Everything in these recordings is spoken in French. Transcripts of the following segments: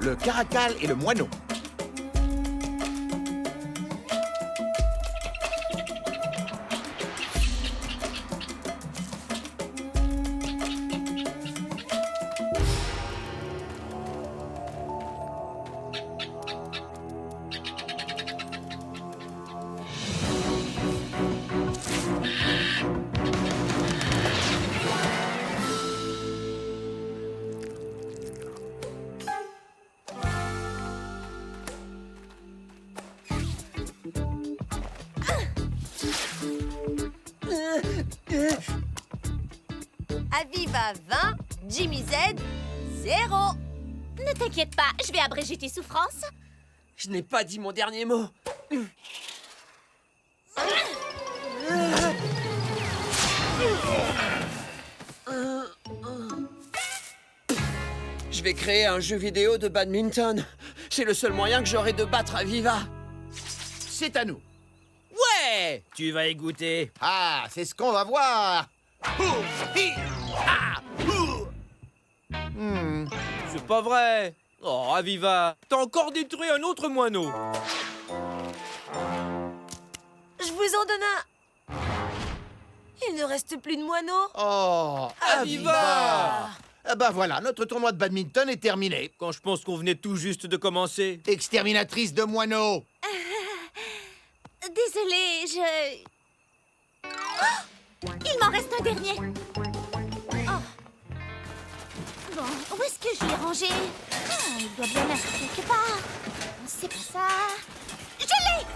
le caracal et le moineau. Aviva 20, Jimmy Z 0. Ne t'inquiète pas, je vais abréger tes souffrances. Je n'ai pas dit mon dernier mot. Je vais créer un jeu vidéo de badminton. C'est le seul moyen que j'aurai de battre Aviva. C'est à nous. Ouais! Tu vas y goûter. Ah, c'est ce qu'on va voir. C'est pas vrai. Oh, Aviva, t'as encore détruit un autre moineau. Je vous en donne un. Il ne reste plus de moineaux. Oh, Aviva! Ah bah voilà, notre tournoi de badminton est terminé. Quand je pense qu'on venait tout juste de commencer. Exterminatrice de moineaux. Désolée, je... Oh, il m'en reste un dernier. Oh. Bon, où est-ce que je l'ai rangé? Il doit bien être quelque part. C'est pas ça. Je l'ai!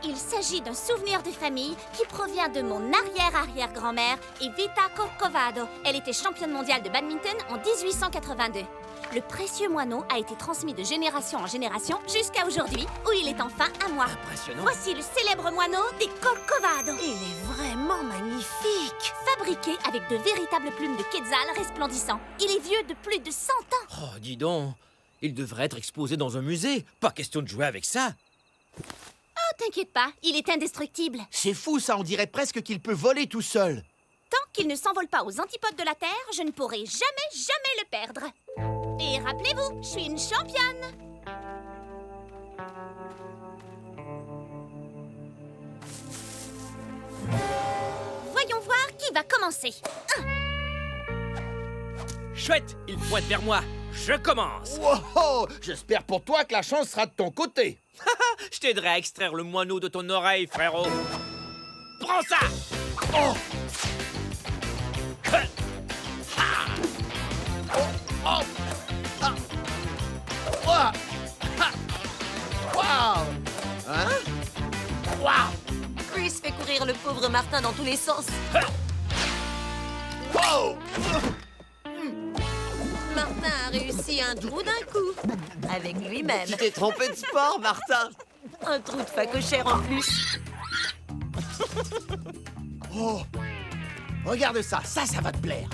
Il s'agit d'un souvenir de famille qui provient de mon arrière-arrière-grand-mère, Evita Corcovado. Elle était championne mondiale de badminton en 1882. Le précieux moineau a été transmis de génération en génération jusqu'à aujourd'hui, où il est enfin à moi. Impressionnant. Voici le célèbre moineau des Corcovado. Il est vraiment magnifique. Fabriqué avec de véritables plumes de quetzal resplendissants. Il est vieux de plus de 100 ans. Oh, dis donc. Il devrait être exposé dans un musée. Pas question de jouer avec ça. Oh, t'inquiète pas, il est indestructible. C'est fou ça, on dirait presque qu'il peut voler tout seul. Tant qu'il ne s'envole pas aux antipodes de la Terre, je ne pourrai jamais le perdre. Et rappelez-vous, je suis une championne. Voyons voir qui va commencer. Chouette, il pointe vers moi. Je commence. Wow, j'espère pour toi que la chance sera de ton côté. Je t'aiderai à extraire le moineau de ton oreille, frérot. Prends ça! Oh. Oh. Ah. Ouah. Ah. Wow. Hein? Wow. Chris fait courir le pauvre Martin dans tous les sens. Wow. Martin a réussi un trou d'un coup. Avec lui-même. Tu t'es trompé de sport, Martin. Un trou de facochère en plus. Oh. Regarde ça, ça va te plaire.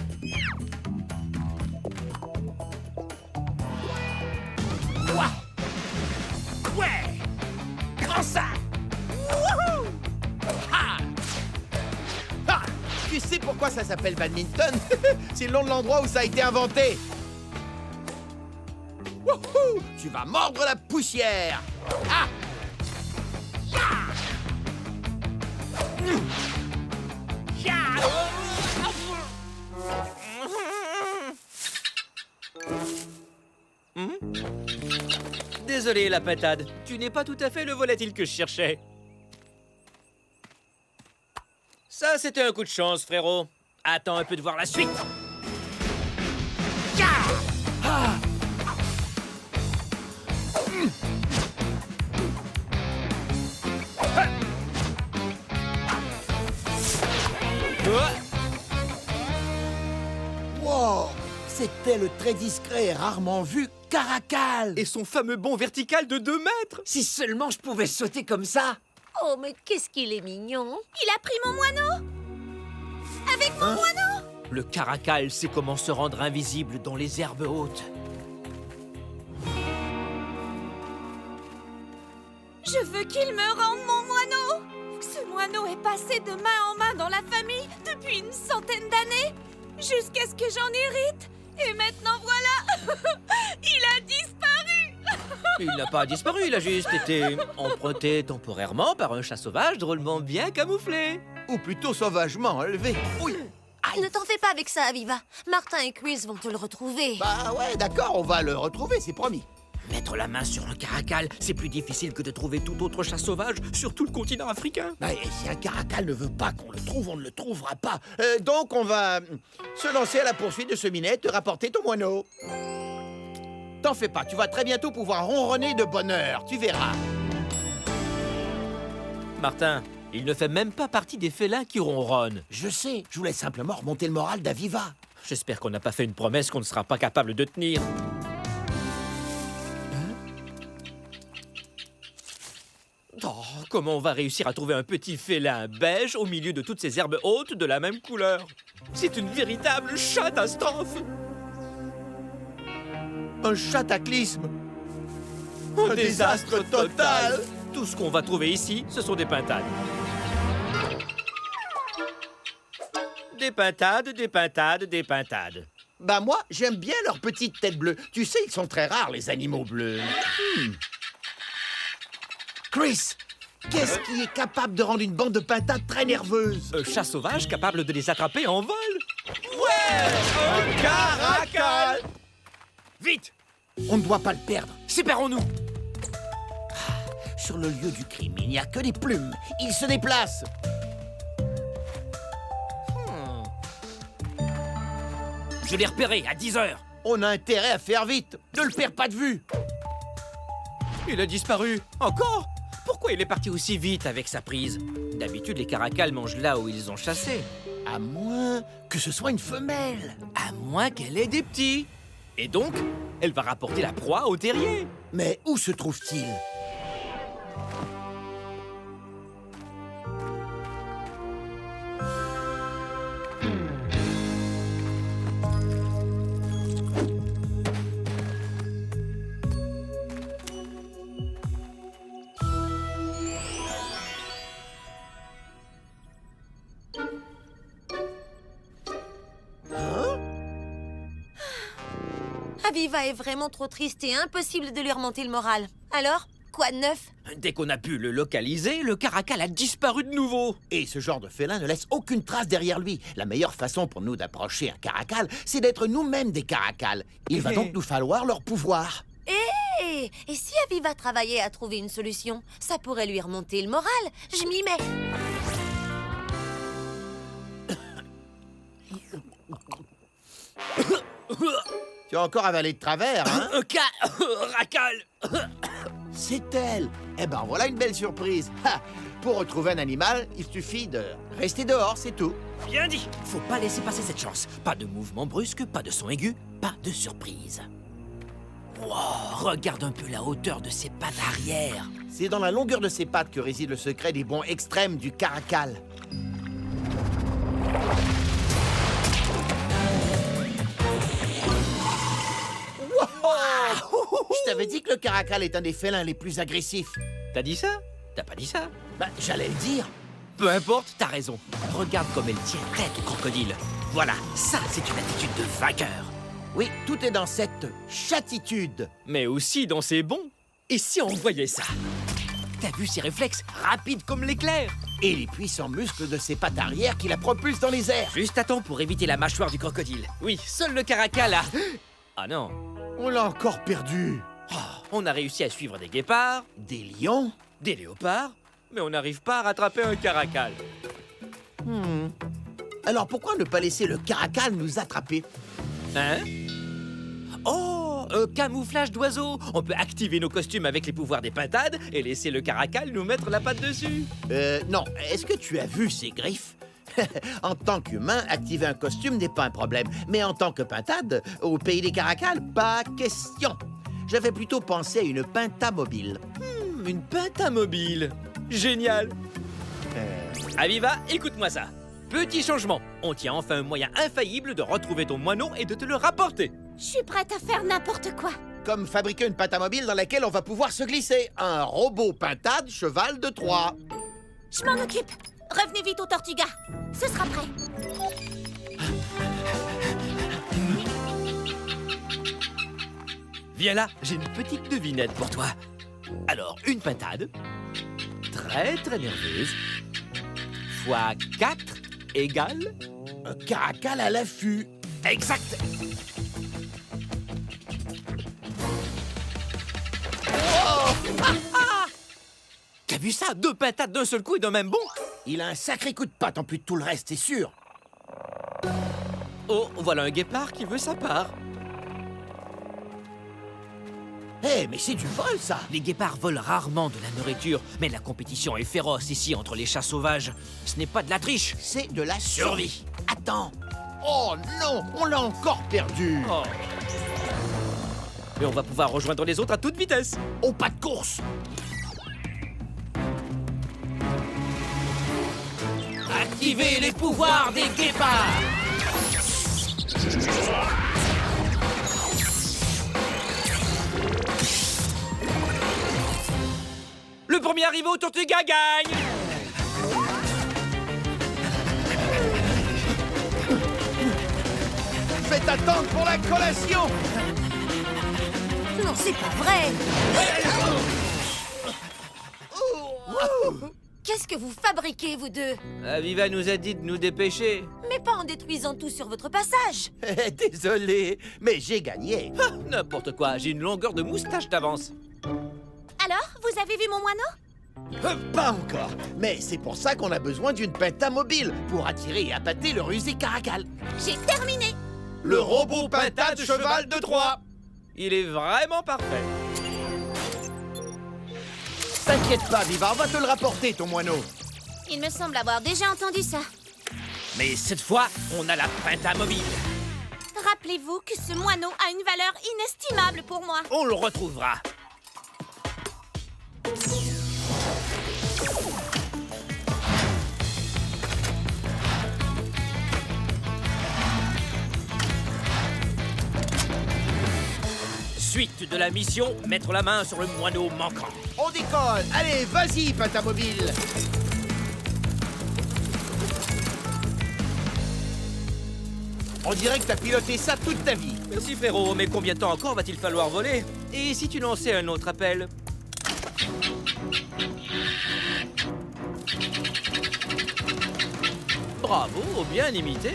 Ouah. Ouais. Prends ça. Wouhou. Ha. Ha. Tu sais pourquoi ça s'appelle badminton? C'est le nom de l'endroit où ça a été inventé. Wouhou. Tu vas mordre la poussière. Ah. Ya. Ya. Désolé, la patade. Tu n'es pas tout à fait le volatile que je cherchais. Ça, c'était un coup de chance, frérot. Attends un peu de voir la suite. Ya. Ah. Wow! C'était le très discret et rarement vu caracal! Et son fameux bond vertical de 2 mètres. Si seulement je pouvais sauter comme ça. Oh, mais qu'est-ce qu'il est mignon. Il a pris mon moineau. Avec mon moineau. Le caracal sait comment se rendre invisible dans les herbes hautes. Je veux qu'il me rende mon moineau. Ce moineau est passé de main en main dans la famille depuis une centaine d'années, jusqu'à ce que j'en hérite. Et maintenant, voilà. Il a disparu! Il n'a pas disparu, il a juste été emprunté temporairement par un chat sauvage drôlement bien camouflé. Ou plutôt sauvagement élevé. Oui. Ne t'en fais pas avec ça, Aviva. Martin et Chris vont te le retrouver. Bah ouais, d'accord, on va le retrouver, c'est promis. Mettre la main sur un caracal, c'est plus difficile que de trouver tout autre chat sauvage sur tout le continent africain. Bah, et si un caracal ne veut pas qu'on le trouve, on ne le trouvera pas. Donc on va se lancer à la poursuite de ce minet et te rapporter ton moineau. T'en fais pas, tu vas très bientôt pouvoir ronronner de bonheur, tu verras. Martin, il ne fait même pas partie des félins qui ronronnent. Je sais, je voulais simplement remonter le moral d'Aviva. J'espère qu'on n'a pas fait une promesse qu'on ne sera pas capable de tenir. Oh, comment on va réussir à trouver un petit félin beige au milieu de toutes ces herbes hautes de la même couleur? C'est une véritable catastrophe! Un cataclysme. Un désastre total! Tout ce qu'on va trouver ici, ce sont des pintades. Des pintades, des pintades, des pintades. Bah moi, j'aime bien leurs petites têtes bleues. Tu sais, ils sont très rares, les animaux bleus. Chris, qu'est-ce qui est capable de rendre une bande de pintades très nerveuse? Un chat sauvage capable de les attraper en vol? Un caracal! Vite! On ne doit pas le perdre. Séparons-nous! Sur le lieu du crime, il n'y a que des plumes. Il se déplace. Je l'ai repéré à 10 heures. On a intérêt à faire vite. Ne le perds pas de vue. Il a disparu. Encore? Pourquoi il est parti aussi vite avec sa prise? D'habitude, les caracals mangent là où ils ont chassé. À moins que ce soit une femelle. À moins qu'elle ait des petits. Et donc, elle va rapporter la proie au terrier. Mais où se trouve-t-il? Aviva est vraiment trop triste et impossible de lui remonter le moral. Alors, quoi de neuf? Dès qu'on a pu le localiser, le caracal a disparu de nouveau. Et ce genre de félin ne laisse aucune trace derrière lui. La meilleure façon pour nous d'approcher un caracal, c'est d'être nous-mêmes des caracals. Il va donc nous falloir leur pouvoir. Et si Aviva travaillait à trouver une solution? Ça pourrait lui remonter le moral. Je m'y mets. Tu as encore avalé de travers, hein? Un caracal. C'est elle. Eh ben, voilà une belle surprise. Ha! Pour retrouver un animal, il suffit de rester dehors, c'est tout. Bien dit. Faut pas laisser passer cette chance. Pas de mouvement brusque, pas de son aigu, pas de surprise. Wow, regarde un peu la hauteur de ses pattes arrière. C'est dans la longueur de ses pattes que réside le secret des bonds extrêmes du caracal. Je t'avais dit que le caracal est un des félins les plus agressifs. T'as dit ça? T'as pas dit ça? Bah, j'allais le dire. Peu importe, t'as raison. Regarde comme elle tient tête au crocodile. Voilà, ça, c'est une attitude de vainqueur. Oui, tout est dans cette chatitude. Mais aussi dans ses bonds. Et si on voyait ça? T'as vu ses réflexes rapides comme l'éclair? Et les puissants muscles de ses pattes arrière qui la propulsent dans les airs. Juste à temps pour éviter la mâchoire du crocodile. Oui, seul le caracal a... Ah non. On l'a encore perdu. Oh, on a réussi à suivre des guépards, Des lions? des léopards, mais on n'arrive pas à rattraper un caracal. Alors pourquoi ne pas laisser le caracal nous attraper? Hein? Oh, un camouflage d'oiseau. On peut activer nos costumes avec les pouvoirs des pintades et laisser le caracal nous mettre la patte dessus. Non. Est-ce que tu as vu ces griffes? En tant qu'humain, activer un costume n'est pas un problème. Mais en tant que pintade, au pays des caracals, pas question. J'avais plutôt pensé à une pentamobile. Une pentamobile. Génial. Aviva, écoute-moi ça. Petit changement. On tient enfin un moyen infaillible de retrouver ton moineau et de te le rapporter. Je suis prête à faire n'importe quoi. Comme fabriquer une pentamobile dans laquelle on va pouvoir se glisser. Un robot pintade cheval de Troie. Je m'en occupe. Revenez vite au Tortuga. Ce sera prêt. bien là, j'ai une petite devinette pour toi. Alors, une pintade, très très nerveuse, fois 4 égale... Un caracal à l'affût. Exact. T'as vu ça? 2 pintades d'un seul coup et d'un même bond? Il a un sacré coup de patte en plus de tout le reste, c'est sûr. Oh, voilà un guépard qui veut sa part. Eh, mais c'est du vol, ça. Les guépards volent rarement de la nourriture, mais la compétition est féroce ici entre les chats sauvages. Ce n'est pas de la triche. C'est de la survie. Attends. Oh non, on l'a encore perdu. Oh. Mais on va pouvoir rejoindre les autres à toute vitesse. Au pas de course. Activez les pouvoirs des guépards. Le premier arrivé au Tortuga gagne. Faites attendre pour la collation. Non, c'est pas vrai. Qu'est-ce que vous fabriquez, vous deux? Aviva nous a dit de nous dépêcher. Mais pas en détruisant tout sur votre passage. Désolé, mais j'ai gagné. N'importe quoi, j'ai une longueur de moustache d'avance. Alors, vous avez vu mon moineau? Pas encore, mais c'est pour ça qu'on a besoin d'une pentamobile pour attirer et appâter le rusé caracal. J'ai terminé. Le robot pintade cheval de Troie. Il est vraiment parfait. T'inquiète pas, Viva, on va te le rapporter, ton moineau. Il me semble avoir déjà entendu ça. Mais cette fois, on a la pentamobile. Rappelez-vous que ce moineau a une valeur inestimable pour moi. On le retrouvera. Suite de la mission, mettre la main sur le moineau manquant. On décolle. Allez, vas-y, pentamobile. On dirait que t'as piloté ça toute ta vie. Merci frérot, mais combien de temps encore va-t-il falloir voler? Et si tu lançais un autre appel? Bravo, bien imité.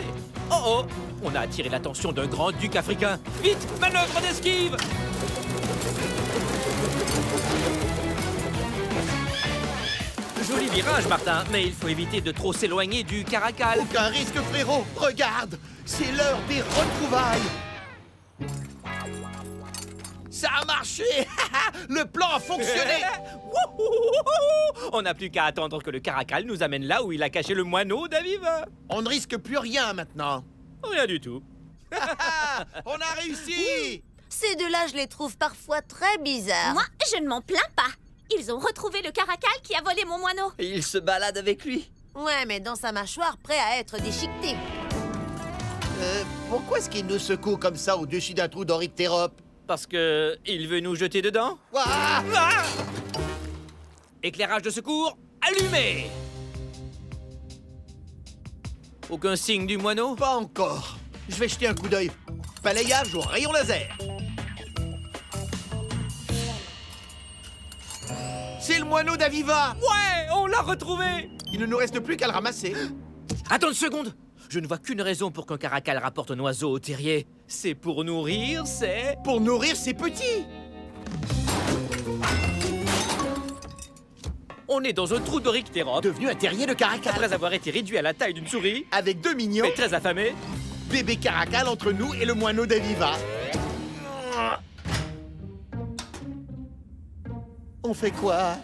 Oh oh, on a attiré l'attention d'un grand duc africain. Vite, manœuvre d'esquive! Joli virage, Martin, mais il faut éviter de trop s'éloigner du caracal. Aucun risque, frérot. Regarde, c'est l'heure des retrouvailles. Ça a marché. Le plan a fonctionné. Wouhou! On n'a plus qu'à attendre que le caracal nous amène là où il a caché le moineau d'Aviva. On ne risque plus rien maintenant. Rien du tout. On a réussi. Ces deux-là, je les trouve parfois très bizarres. Moi, je ne m'en plains pas. Ils ont retrouvé le caracal qui a volé mon moineau. Et il se balade avec lui. Ouais, mais dans sa mâchoire, prêt à être déchiqueté. Pourquoi est-ce qu'il nous secoue comme ça au-dessus d'un trou d'Orictérope? Parce que il veut nous jeter dedans. Ouah! Ah! Éclairage de secours, allumé. Aucun signe du moineau? Pas encore. Je vais jeter un coup d'œil. Balayage au rayon laser. C'est le moineau d'Aviva. Ouais, on l'a retrouvé. Il ne nous reste plus qu'à le ramasser. Attends une seconde. Je ne vois qu'une raison pour qu'un caracal rapporte un oiseau au terrier. C'est pour nourrir, c'est... Pour nourrir ses petits. On est dans un trou d'Orictérope. Devenu un terrier de caracal. Après avoir été réduit à la taille d'une souris, Avec deux mignons. mais très affamé. Bébé caracal entre nous et le moineau d'Aviva. On fait quoi?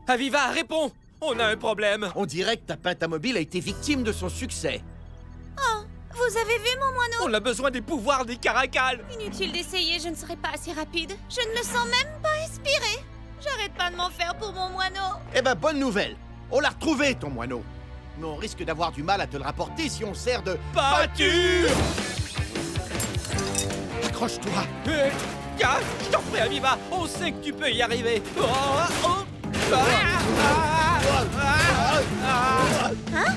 Aviva, réponds. On a un problème. On dirait que ta pentamobile a été victime de son succès. Oh, vous avez vu mon moineau? On a besoin des pouvoirs des caracals. Inutile d'essayer, je ne serai pas assez rapide. Je ne me sens même pas inspirée. J'arrête pas de m'en faire pour mon moineau. Eh ben, bonne nouvelle. On l'a retrouvé, ton moineau. Mais on risque d'avoir du mal à te le rapporter si on sert de... Pâture. Accroche-toi. Tiens, je t'en prie, Aviva. On sait que tu peux y arriver. Oh, Hein?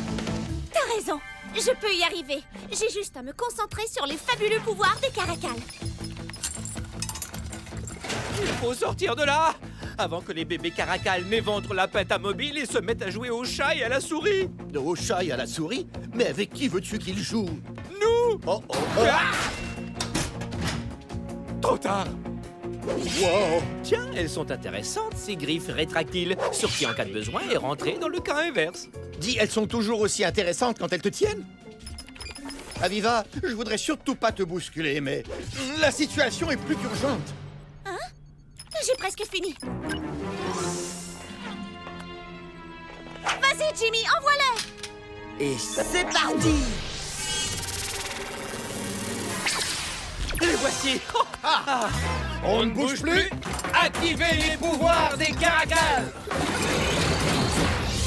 T'as raison. Je peux y arriver. J'ai juste à me concentrer sur les fabuleux pouvoirs des caracals. Il faut sortir de là avant que les bébés caracals n'éventrent la pète à mobile et se mettent à jouer au chat et à la souris. Au chat et à la souris? Mais avec qui veux-tu qu'ils jouent? Nous! Oh, oh, oh. Ah! Trop tard! Wow. Tiens, elles sont intéressantes, ces griffes rétractiles, sorties en cas de besoin et rentrées dans le cas inverse. Dis, elles sont toujours aussi intéressantes quand elles te tiennent? Aviva, je voudrais surtout pas te bousculer, mais la situation est plus qu'urgente. J'ai presque fini. Vas-y, Jimmy, envoie-les! Et c'est parti! Les voici! On ne bouge plus! Activez les pouvoirs des caracals!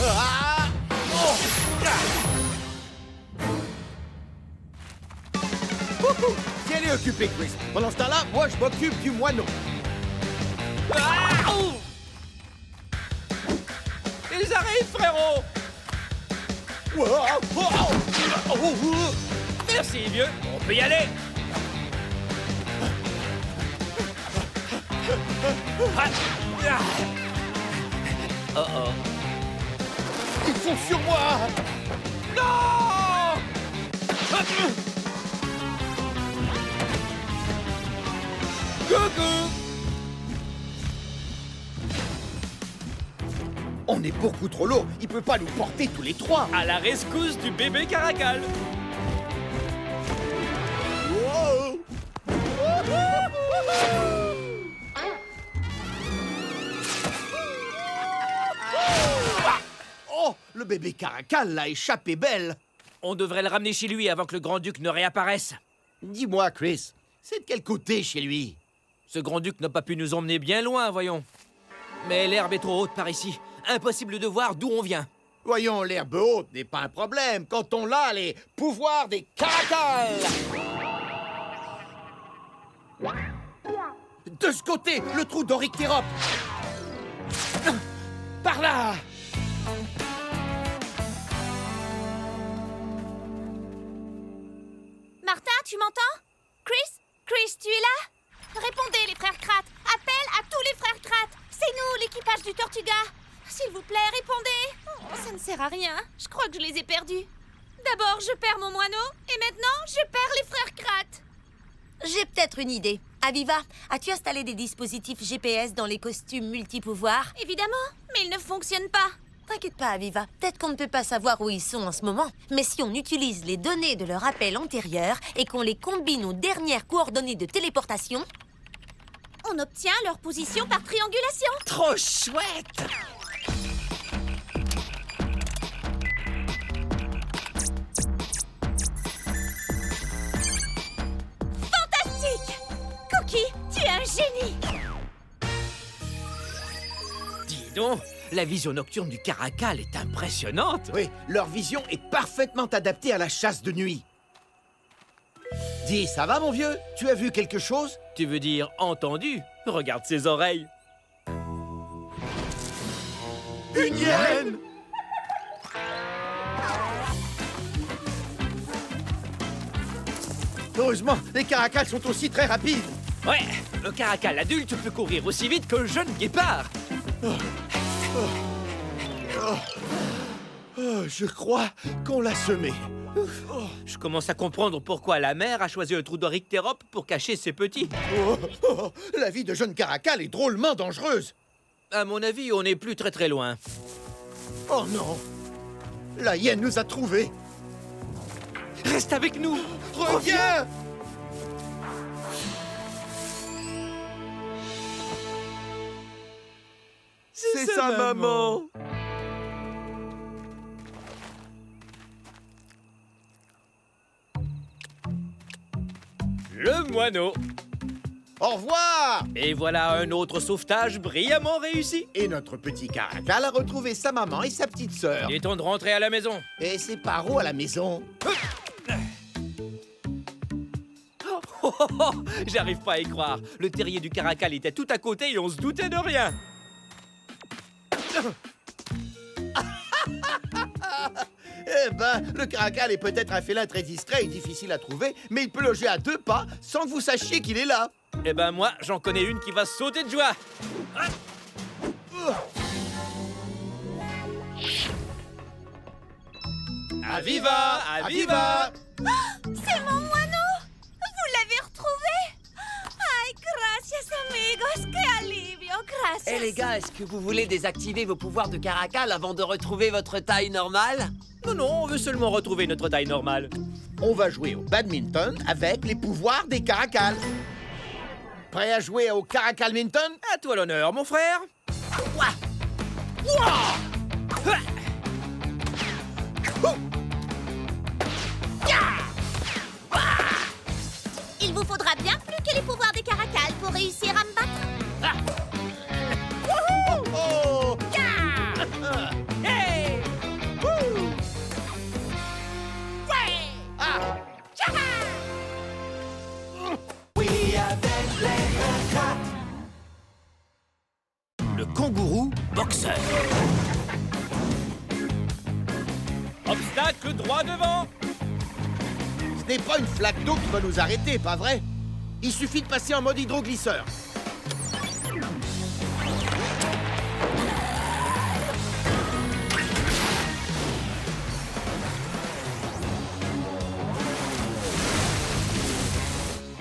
Ah! Oh! Wouhou! Tiens-les occupés, Chris. Pendant ce temps-là, moi, je m'occupe du moineau. Ah! Oh! Ils arrivent, frérot! Wow! Oh! Oh! Oh! Merci, vieux. On peut y aller. Oh oh. Ils sont sur moi! Non! Coucou! On est beaucoup trop lourd. Il peut pas nous porter tous les trois. À la rescousse du bébé caracal. Wow! Oh, le bébé caracal l'a échappé belle. On devrait le ramener chez lui avant que le grand-duc ne réapparaisse. Dis-moi, Chris, c'est de quel côté chez lui? Ce grand-duc n'a pas pu nous emmener bien loin, voyons. Mais l'herbe est trop haute par ici. Impossible de voir d'où on vient. Voyons, l'herbe haute n'est pas un problème quand on a les pouvoirs des caracals. De ce côté, le trou d'Orictérope. Par là. Martin, tu m'entends? Chris? Chris, tu es là? Répondez, les frères Krat. Appel à tous les frères Krat. C'est nous, l'équipage du Tortuga. S'il vous plaît, répondez. Oh, ça ne sert à rien. Je crois que je les ai perdus. D'abord, je perds mon moineau, et maintenant, je perds les frères Krat. J'ai peut-être une idée. Aviva, as-tu installé des dispositifs GPS dans les costumes multipouvoirs? Évidemment, mais ils ne fonctionnent pas. T'inquiète pas, Aviva. Peut-être qu'on ne peut pas savoir où ils sont en ce moment. Mais si on utilise les données de leur appel antérieur et qu'on les combine aux dernières coordonnées de téléportation... On obtient leur position par triangulation. Trop chouette! Fantastique! Cookie, tu es un génie. Dis donc, la vision nocturne du caracal est impressionnante. Oui, leur vision est parfaitement adaptée à la chasse de nuit. Dis, ça va, mon vieux? Tu as vu quelque chose? Tu veux dire entendu? Regarde ses oreilles. Une hyène! Heureusement, les caracals sont aussi très rapides. Ouais, le caracal adulte peut courir aussi vite qu'un jeune guépard. Oh, je crois qu'on l'a semé. Je commence à comprendre pourquoi la mère a choisi un trou d'Orictérope pour cacher ses petits. La vie de jeune caracal est drôlement dangereuse. À mon avis, on n'est plus très loin. Oh non! La hyène nous a trouvés. Reste avec nous. Reviens! C'est sa maman. Le moineau. Au revoir! Et voilà un autre sauvetage brillamment réussi. Et notre petit caracal a retrouvé sa maman et sa petite sœur. Il est temps de rentrer à la maison. Et ses parents à la maison. Oh, oh, oh, j'arrive pas à y croire. Le terrier du caracal était tout à côté et on se doutait de rien. Eh ben, le caracal est peut-être un félin très distrait et difficile à trouver, mais il peut loger à 2 pas sans que vous sachiez qu'il est là. Eh ben moi, j'en connais une qui va sauter de joie. Aviva! Aviva! C'est mon moineau! Vous l'avez retrouvé? Ay, gracias, amigos! ¡Qué alivio! Gracias! Eh les gars, est-ce que vous voulez désactiver vos pouvoirs de caracal avant de retrouver votre taille normale? Non, non, on veut seulement retrouver notre taille normale. On va jouer au badminton avec les pouvoirs des caracals. Prêt à jouer au caracalminton? À toi l'honneur, mon frère. Il vous faudra bien plus que les pouvoirs des caracals pour réussir à me battre. Oh! Hey! Ah! Le kangourou boxeur. Obstacle droit devant. Ce n'est pas une flaque d'eau qui va nous arrêter, pas vrai? Il suffit de passer en mode hydroglisseur.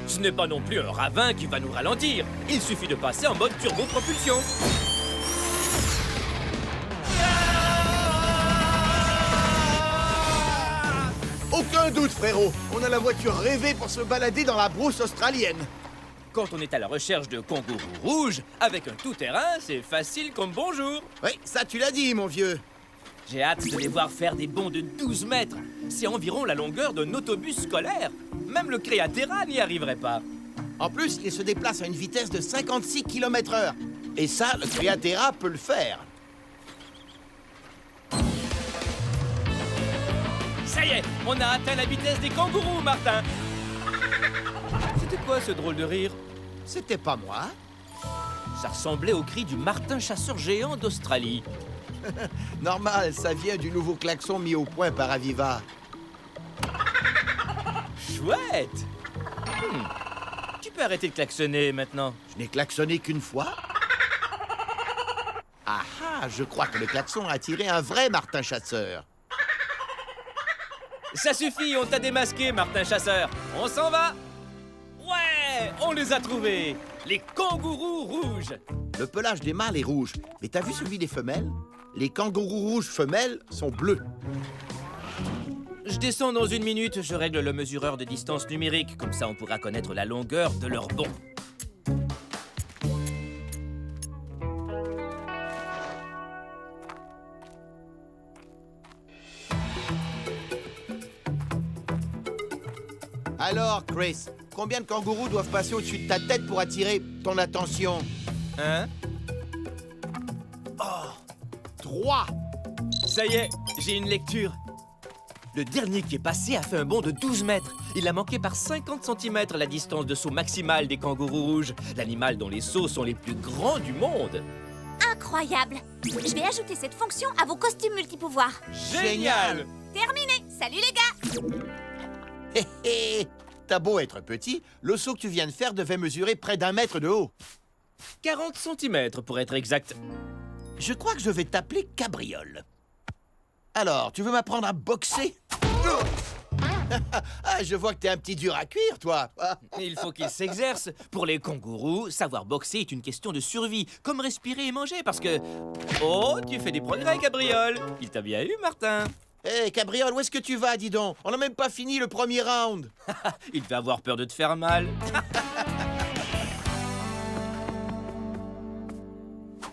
Ce n'est pas non plus un ravin qui va nous ralentir. Il suffit de passer en mode turbo-propulsion. Aucun doute, frérot. On a la voiture rêvée pour se balader dans la brousse australienne. Quand on est à la recherche de kangourous rouges, avec un tout-terrain, c'est facile comme bonjour. Oui, ça tu l'as dit, mon vieux. J'ai hâte de les voir faire des bonds de 12 mètres. C'est environ la longueur d'un autobus scolaire. Même le Créatéra n'y arriverait pas. En plus, il se déplace à une vitesse de 56 km/h. Et ça, le Créatéra peut le faire. Ça y est, on a atteint la vitesse des kangourous, Martin. C'était quoi ce drôle de rire? C'était pas moi. Ça ressemblait au cri du martin chasseur géant d'Australie. Normal, ça vient du nouveau klaxon mis au point par Aviva. Chouette. Tu peux arrêter de klaxonner maintenant. Je n'ai klaxonné qu'une fois. Ah ah, je crois que le klaxon a attiré un vrai martin chasseur. Ça suffit, on t'a démasqué, Martin Chasseur. On s'en va. Ouais, on les a trouvés. Les kangourous rouges. Le pelage des mâles est rouge, mais t'as vu celui des femelles? Les kangourous rouges femelles sont bleus. Je descends dans 1 minute, je règle le mesureur de distance numérique. Comme ça, on pourra connaître la longueur de leur bond. Alors, Chris, combien de kangourous doivent passer au-dessus de ta tête pour attirer ton attention? Hein? 3. Ça y est, j'ai une lecture. Le dernier qui est passé a fait un bond de 12 mètres. Il a manqué par 50 cm la distance de saut maximale des kangourous rouges, l'animal dont les sauts sont les plus grands du monde. Incroyable! Je vais ajouter cette fonction à vos costumes multipouvoirs. Génial! Terminé! Salut les gars! Hé hé! T'as beau être petit, le saut que tu viens de faire devait mesurer près d'1 mètre de haut. 40 cm pour être exact. Je crois que je vais t'appeler Cabriole. Alors, tu veux m'apprendre à boxer? Ah, je vois que t'es un petit dur à cuire, toi. Il faut qu'il s'exerce. Pour les kangourous, savoir boxer est une question de survie, comme respirer et manger, parce que... Oh, tu fais des progrès, Cabriole. Il t'a bien eu, Martin. Hé, Cabriole, où est-ce que tu vas, dis donc? On n'a même pas fini le premier round. Il va avoir peur de te faire mal.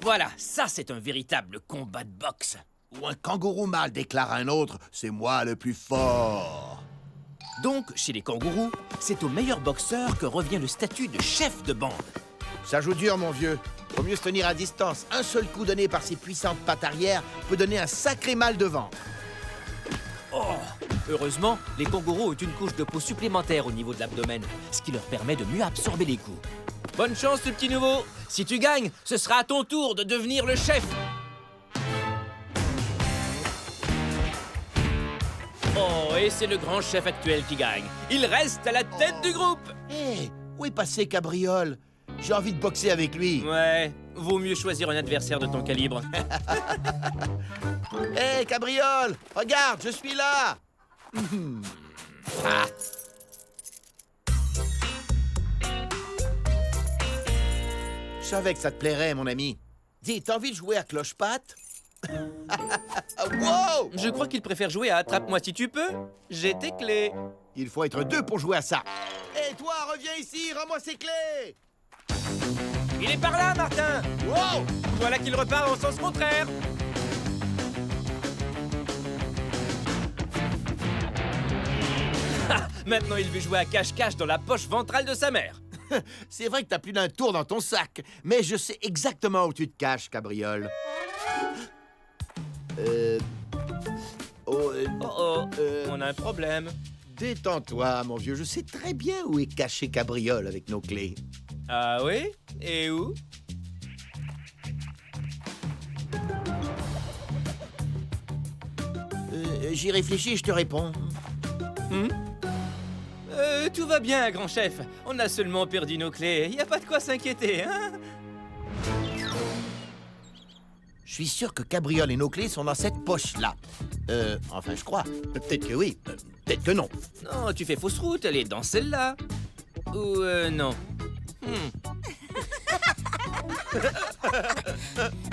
Voilà, ça c'est un véritable combat de boxe. Où un kangourou mâle déclare à un autre, c'est moi le plus fort. Donc, chez les kangourous, c'est au meilleur boxeur que revient le statut de chef de bande. Ça joue dur, mon vieux. Faut mieux se tenir à distance. Un seul coup donné par ses puissantes pattes arrière peut donner un sacré mal de ventre. Oh! Heureusement, les kangourous ont une couche de peau supplémentaire au niveau de l'abdomen, ce qui leur permet de mieux absorber les coups. Bonne chance, ce petit nouveau! Si tu gagnes, ce sera à ton tour de devenir le chef! Et c'est le grand chef actuel qui gagne. Il reste à la tête du groupe. Hé, où est passé Cabriole? J'ai envie de boxer avec lui. Ouais, vaut mieux choisir un adversaire de ton calibre. Hé, Cabriole, regarde, je suis là. Ah. Je savais que ça te plairait, mon ami. Dis, t'as envie de jouer à cloche-patte? Wow! Je crois qu'il préfère jouer à Attrape-moi si tu peux. J'ai tes clés. Il faut être deux pour jouer à ça. Hé, toi, reviens ici, rends-moi ces clés! Il est par là, Martin. Wow! Voilà qu'il repart en sens contraire. Ah, maintenant, il veut jouer à cache-cache dans la poche ventrale de sa mère. C'est vrai que t'as plus d'un tour dans ton sac, mais je sais exactement où tu te caches, Cabriole. Oh, on a un problème. Détends-toi, mon vieux. Je sais très bien où est caché Cabriole avec nos clés. Ah oui? Et où? J'y réfléchis, je te réponds. Tout va bien, grand chef. On a seulement perdu nos clés. Y a pas de quoi s'inquiéter, hein? Je suis sûr que Cabriole et nos clés sont dans cette poche-là. Enfin, je crois. Peut-être que oui, peut-être que non. Non, tu fais fausse route, elle est dans celle-là. Ou non.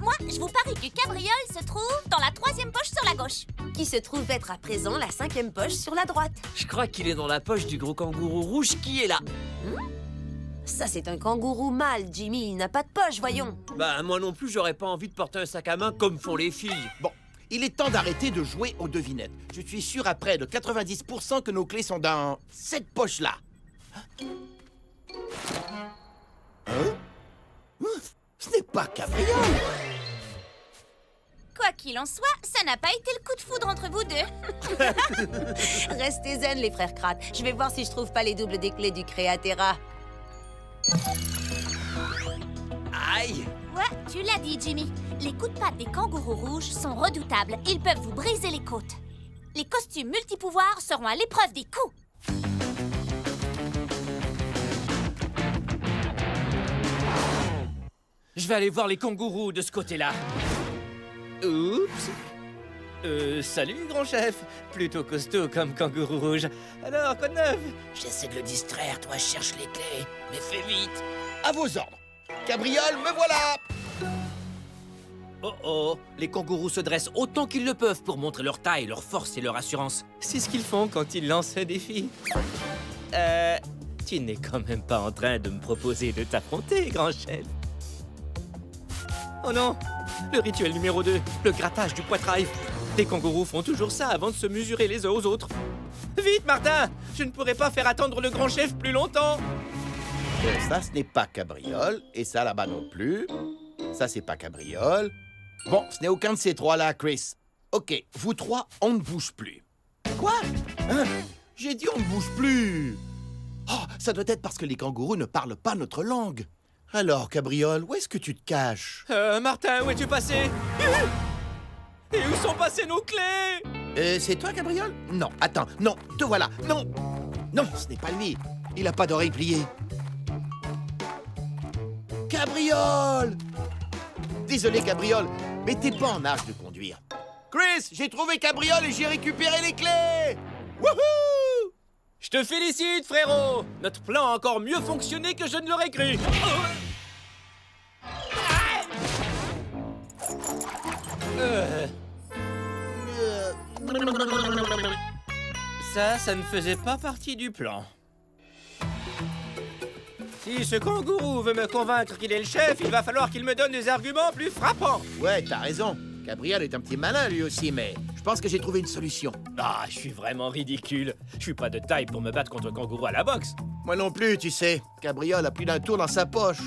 Moi, je vous parie que Cabriole se trouve dans la 3e poche sur la gauche. Qui se trouve être à présent la 5e poche sur la droite. Je crois qu'il est dans la poche du gros kangourou rouge qui est là. Ça, c'est un kangourou mâle, Jimmy. Il n'a pas de poche, voyons. Bah, moi non plus, j'aurais pas envie de porter un sac à main comme font les filles. Bon, il est temps d'arrêter de jouer aux devinettes. Je suis sûr à près de 90% que nos clés sont dans cette poche-là. Hein? Ce n'est pas Cabriole! Quoi qu'il en soit, ça n'a pas été le coup de foudre entre vous deux. Restez zen, les frères Krat. Je vais voir si je trouve pas les doubles des clés du Créatera. Aïe! Ouais, tu l'as dit, Jimmy. Les coups de patte des kangourous rouges sont redoutables. Ils peuvent vous briser les côtes. Les costumes multipouvoirs seront à l'épreuve des coups. Je vais aller voir les kangourous de ce côté-là. Oups. Salut, grand chef. Plutôt costaud comme kangourou rouge. Alors, quoi de neuf? J'essaie de le distraire, toi, je cherche les clés. Mais fais vite! À vos ordres! Cabriole, me voilà! Oh oh, les kangourous se dressent autant qu'ils le peuvent pour montrer leur taille, leur force et leur assurance. C'est ce qu'ils font quand ils lancent un défi. Tu n'es quand même pas en train de me proposer de t'affronter, grand chef. Oh non, le rituel numéro 2, le grattage du poitrail. Les kangourous font toujours ça avant de se mesurer les uns aux autres. Vite, Martin! Je ne pourrai pas faire attendre le grand chef plus longtemps. Ça, ce n'est pas Cabriole. Et ça, là-bas non plus. Ça, c'est pas Cabriole. Bon, ce n'est aucun de ces trois-là, Chris. OK, vous trois, on ne bouge plus. Quoi? Hein? J'ai dit on ne bouge plus. Oh, ça doit être parce que les kangourous ne parlent pas notre langue. Alors, Cabriole, où est-ce que tu te caches? Martin, où es-tu passé? Et où sont passées nos clés? C'est toi, Cabriole? Non, attends, non, te voilà, non! Non, ce n'est pas lui. Il a pas d'oreille pliée. Cabriole! Désolé, Cabriole, mais t'es pas en âge de conduire. Chris, j'ai trouvé Cabriole et j'ai récupéré les clés! Wouhou! Je te félicite, frérot! Notre plan a encore mieux fonctionné que je ne l'aurais cru. Ça ne faisait pas partie du plan. Si ce kangourou veut me convaincre qu'il est le chef, il va falloir qu'il me donne des arguments plus frappants. Ouais, t'as raison. Cabriole est un petit malin, lui aussi, mais je pense que j'ai trouvé une solution. Ah, je suis vraiment ridicule. Je suis pas de taille pour me battre contre un kangourou à la boxe. Moi non plus, tu sais. Cabriole a plus d'un tour dans sa poche.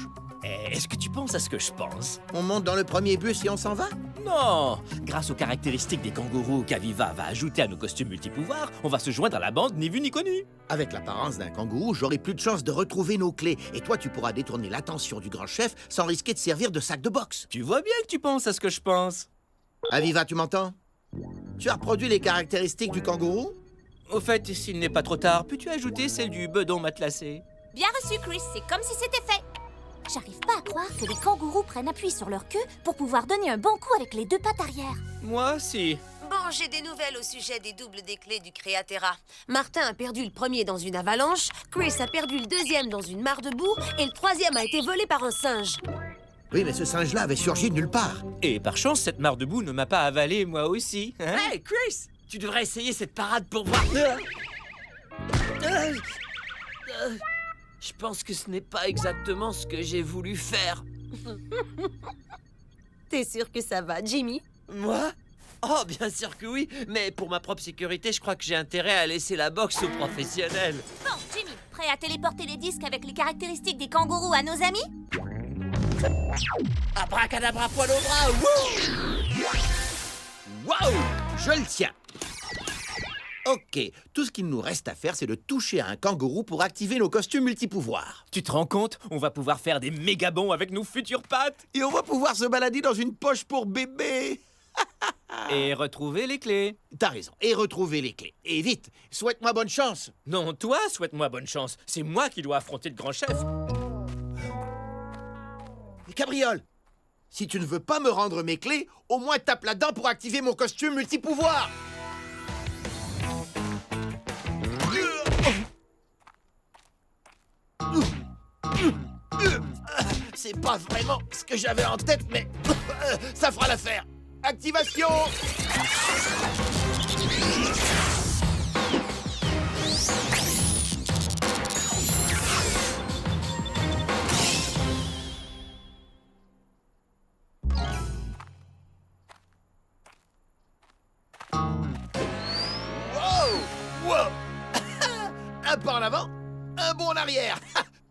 Est-ce que tu penses à ce que je pense? On monte dans le premier bus et on s'en va? Non! Grâce aux caractéristiques des kangourous qu'Aviva va ajouter à nos costumes multipouvoirs, on va se joindre à la bande ni vu ni connu. Avec l'apparence d'un kangourou, j'aurai plus de chances de retrouver nos clés. Et toi, tu pourras détourner l'attention du grand chef sans risquer de servir de sac de boxe. Tu vois bien que tu penses à ce que je pense. Aviva, tu m'entends? Tu as reproduit les caractéristiques du kangourou? Au fait, s'il n'est pas trop tard, peux-tu ajouter celle du bedon matelassé? Bien reçu, Chris, c'est comme si c'était fait. J'arrive pas à croire que les kangourous prennent appui sur leur queue pour pouvoir donner un bon coup avec les 2 pattes arrière. Moi, si. Bon, j'ai des nouvelles au sujet des doubles des clés du Créaterra. Martin a perdu le premier dans une avalanche, Chris a perdu le deuxième dans une mare de boue, et le troisième a été volé par un singe. Oui, mais ce singe-là avait surgi de nulle part. Et par chance, cette mare de boue ne m'a pas avalé, moi aussi. Hein? Hey, Chris! Tu devrais essayer cette parade pour voir. Je pense que ce n'est pas exactement ce que j'ai voulu faire. T'es sûr que ça va, Jimmy? Moi? Oh, bien sûr que oui, mais pour ma propre sécurité, je crois que j'ai intérêt à laisser la boxe aux professionnels. Bon, Jimmy, prêt à téléporter les disques avec les caractéristiques des kangourous à nos amis? Abracadabra, poil au bras! Waouh! Je le tiens. Ok, tout ce qu'il nous reste à faire, c'est de toucher à un kangourou pour activer nos costumes multipouvoirs. Tu te rends compte? On va pouvoir faire des méga bonds avec nos futures pattes. Et on va pouvoir se balader dans une poche pour bébé. Et retrouver les clés. T'as raison, et retrouver les clés. Et vite, souhaite-moi bonne chance. Non, toi, souhaite-moi bonne chance. C'est moi qui dois affronter le grand chef. Cabriole, si tu ne veux pas me rendre mes clés, au moins tape là-dedans pour activer mon costume multipouvoir. C'est pas vraiment ce que j'avais en tête, mais ça fera l'affaire. Activation! Wow! Un pas en avant, un bond en arrière.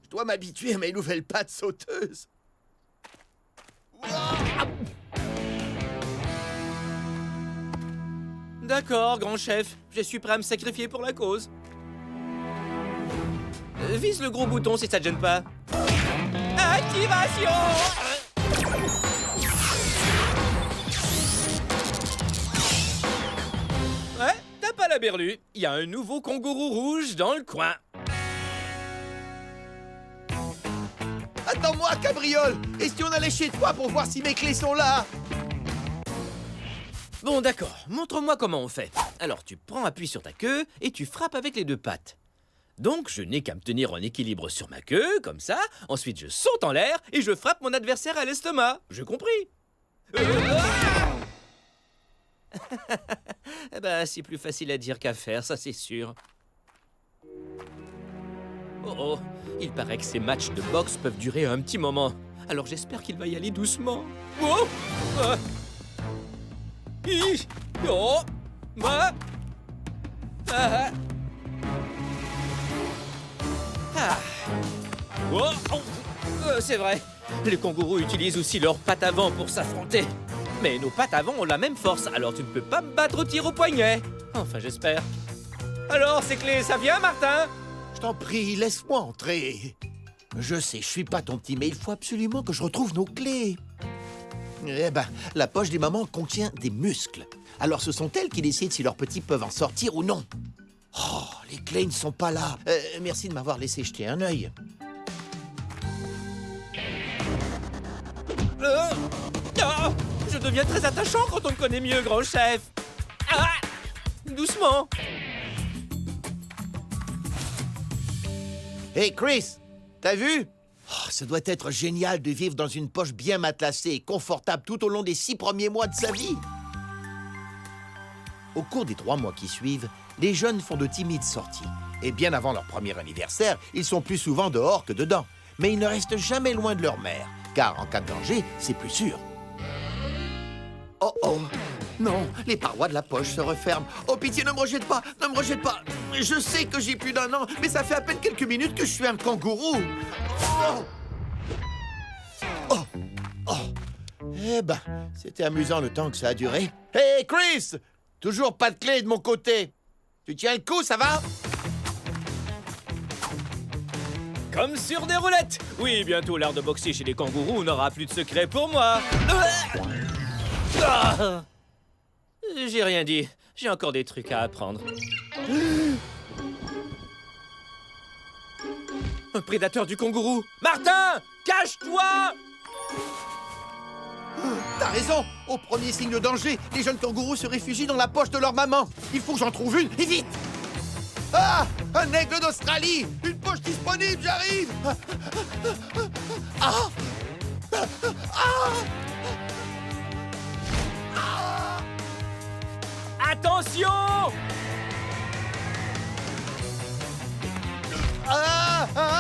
Je dois m'habituer à mes nouvelles pattes sauteuses. D'accord, grand chef. Je suis prêt à me sacrifier pour la cause. Vise le gros bouton si ça te gêne pas. Activation! Ouais, t'as pas la berlue. Il y a un nouveau kangourou rouge dans le coin. Attends-moi, Cabriole! Et si on allait chez toi pour voir si mes clés sont là? Bon, d'accord. Montre-moi comment on fait. Alors, tu prends appui sur ta queue et tu frappes avec les 2 pattes. Donc, je n'ai qu'à me tenir en équilibre sur ma queue, comme ça. Ensuite, je saute en l'air et je frappe mon adversaire à l'estomac. J'ai compris. Eh ben, c'est plus facile à dire qu'à faire, ça c'est sûr. Oh oh, il paraît que ces matchs de boxe peuvent durer un petit moment. Alors j'espère qu'il va y aller doucement. Oh oh oh, c'est vrai, les kangourous utilisent aussi leurs pattes avant pour s'affronter. Mais nos pattes avant ont la même force, alors tu ne peux pas me battre au tir au poignet. Enfin, j'espère. Alors, ces clés, ça vient, Martin? Je t'en prie, laisse-moi entrer. Je sais, je suis pas ton petit, mais il faut absolument que je retrouve nos clés. Eh ben, la poche des mamans contient des muscles. Alors ce sont elles qui décident si leurs petits peuvent en sortir ou non. Oh, les clés ne sont pas là. Merci de m'avoir laissé jeter un œil. Je deviens très attachant quand on me connaît mieux, grand chef. Ah, doucement. Hey Chris, t'as vu? Oh, ça doit être génial de vivre dans une poche bien matelassée et confortable tout au long des 6 premiers mois de sa vie. Au cours des 3 mois qui suivent, les jeunes font de timides sorties. Et bien avant leur premier anniversaire, ils sont plus souvent dehors que dedans. Mais ils ne restent jamais loin de leur mère, car en cas de danger, c'est plus sûr. Oh oh, non, les parois de la poche se referment. Oh pitié, ne me rejette pas, ne me rejette pas. Je sais que j'ai plus d'1 an, mais ça fait à peine quelques minutes que je suis un kangourou. Oh, oh, oh. Eh ben, c'était amusant le temps que ça a duré. Hey Chris, toujours pas de clé de mon côté. Tu tiens le coup, ça va? Comme sur des roulettes. Oui, bientôt l'art de boxer chez les kangourous n'aura plus de secret pour moi. J'ai rien dit. J'ai encore des trucs à apprendre. Un prédateur du kangourou! Martin! Cache-toi! T'as raison! Au premier signe de danger, les jeunes kangourous se réfugient dans la poche de leur maman. Il faut que j'en trouve une, et vite! Ah! Un aigle d'Australie! Une poche disponible, j'arrive! Ah! Attention! Ah! Ah!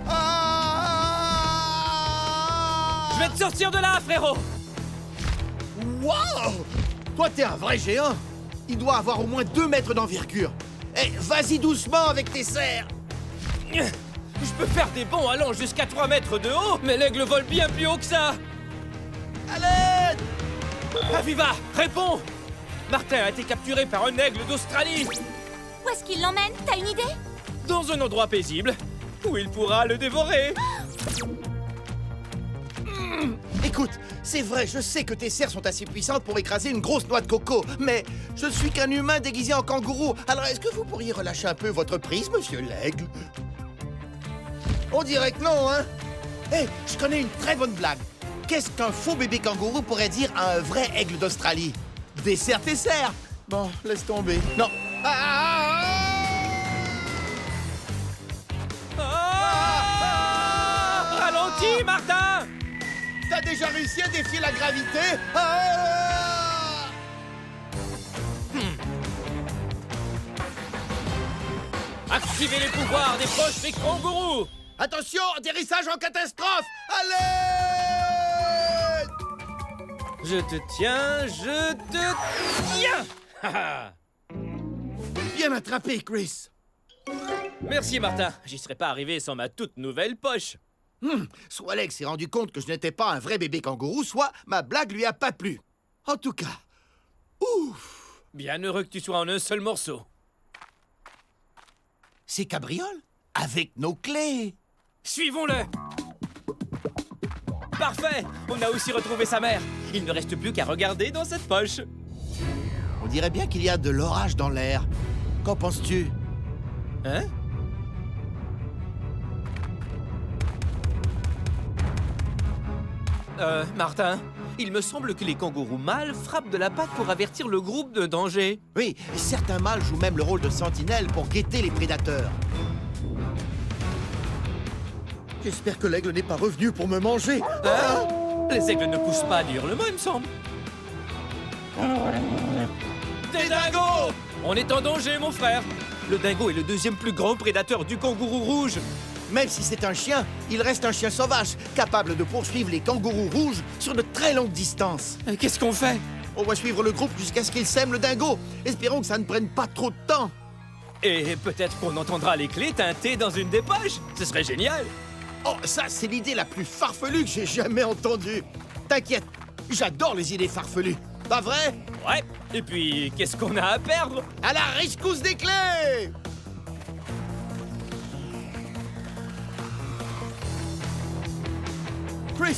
Ah! Je vais te sortir de là, frérot! Wow! Toi, t'es un vrai géant! Il doit avoir au moins 2 mètres d'envergure. Eh, vas-y doucement avec tes serres! Je peux faire des bonds allant jusqu'à 3 mètres de haut, mais l'aigle vole bien plus haut que ça! Allez! Aviva, réponds! Martin a été capturé par un aigle d'Australie! Où est-ce qu'il l'emmène? T'as une idée? Dans un endroit paisible, où il pourra le dévorer! Écoute, c'est vrai, je sais que tes serres sont assez puissantes pour écraser une grosse noix de coco, mais je suis qu'un humain déguisé en kangourou, alors est-ce que vous pourriez relâcher un peu votre prise, monsieur l'aigle? On dirait que non, hein? Hé, je connais une très bonne blague. Qu'est-ce qu'un faux bébé kangourou pourrait dire à un vrai aigle d'Australie? Desserre tes serres! Bon, laisse tomber. Non. Ralentis, Martin! T'as déjà réussi à défier la gravité? Ah! Activez les pouvoirs des poches des kangourous! Attention, atterrissage en catastrophe! Allez! Je te tiens, je te tiens! Bien attrapé, Chris. Merci, Martin. J'y serais pas arrivé sans ma toute nouvelle poche. Soit Alex s'est rendu compte que je n'étais pas un vrai bébé kangourou, soit ma blague lui a pas plu. En tout cas, ouf! Bien heureux que tu sois en un seul morceau. C'est Cabriole? Avec nos clés! Suivons-le! Parfait! On a aussi retrouvé sa mère. Il ne reste plus qu'à regarder dans cette poche. On dirait bien qu'il y a de l'orage dans l'air. Qu'en penses-tu? Hein? Martin, il me semble que les kangourous mâles frappent de la patte pour avertir le groupe de danger. Oui, certains mâles jouent même le rôle de sentinelle pour guetter les prédateurs. J'espère que l'aigle n'est pas revenu pour me manger. Hein? Les aigles ne poussent pas du hurlement, il me semble. Des dingos! On est en danger, mon frère. Le dingo est le deuxième plus grand prédateur du kangourou rouge. Même si c'est un chien, il reste un chien sauvage, capable de poursuivre les kangourous rouges sur de très longues distances. Qu'est-ce qu'on fait? On va suivre le groupe jusqu'à ce qu'il sème le dingo. Espérons que ça ne prenne pas trop de temps. Et peut-être qu'on entendra les clés teintées dans une des poches. Ce serait génial. Oh, ça, c'est l'idée la plus farfelue que j'ai jamais entendue. T'inquiète, j'adore les idées farfelues. Pas vrai? Ouais. Et puis, qu'est-ce qu'on a à perdre? À la rescousse des clés! Chris,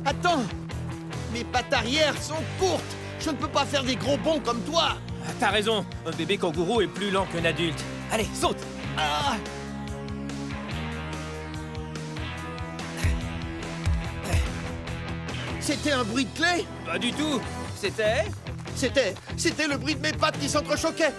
attends! Mes pattes arrière sont courtes. Je ne peux pas faire des gros bonds comme toi. Ah, t'as raison. Un bébé kangourou est plus lent qu'un adulte. Allez, saute! Ah! C'était un bruit de clé? Pas du tout. C'était... C'était le bruit de mes pattes qui s'entrechoquaient.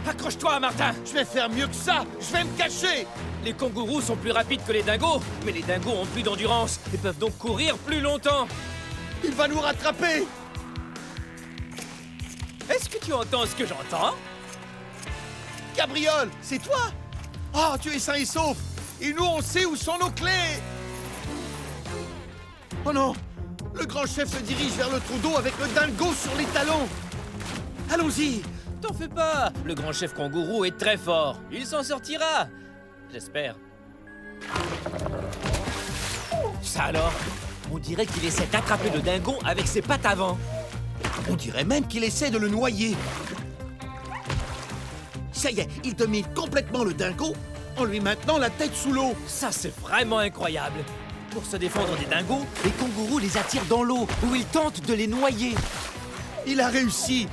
Accroche-toi, Martin! Je vais faire mieux que ça. Je vais me cacher. Les kangourous sont plus rapides que les dingos, mais les dingos ont plus d'endurance et peuvent donc courir plus longtemps. Il va nous rattraper. Est-ce que tu entends ce que j'entends? Cabriole, c'est toi? Ah, tu es sain et sauf. Et nous, on sait où sont nos clés. Oh non! Le grand chef se dirige vers le trou d'eau avec le dingo sur les talons. Allons-y. T'en fais pas. Le grand chef kangourou est très fort. Il s'en sortira. J'espère. Ça alors? On dirait qu'il essaie d'attraper le dingo avec ses pattes avant. On dirait même qu'il essaie de le noyer. Ça y est, il domine complètement le dingo en lui maintenant la tête sous l'eau. Ça, c'est vraiment incroyable. Pour se défendre des dingos, les kangourous les attirent dans l'eau, où ils tentent de les noyer. Il a réussi.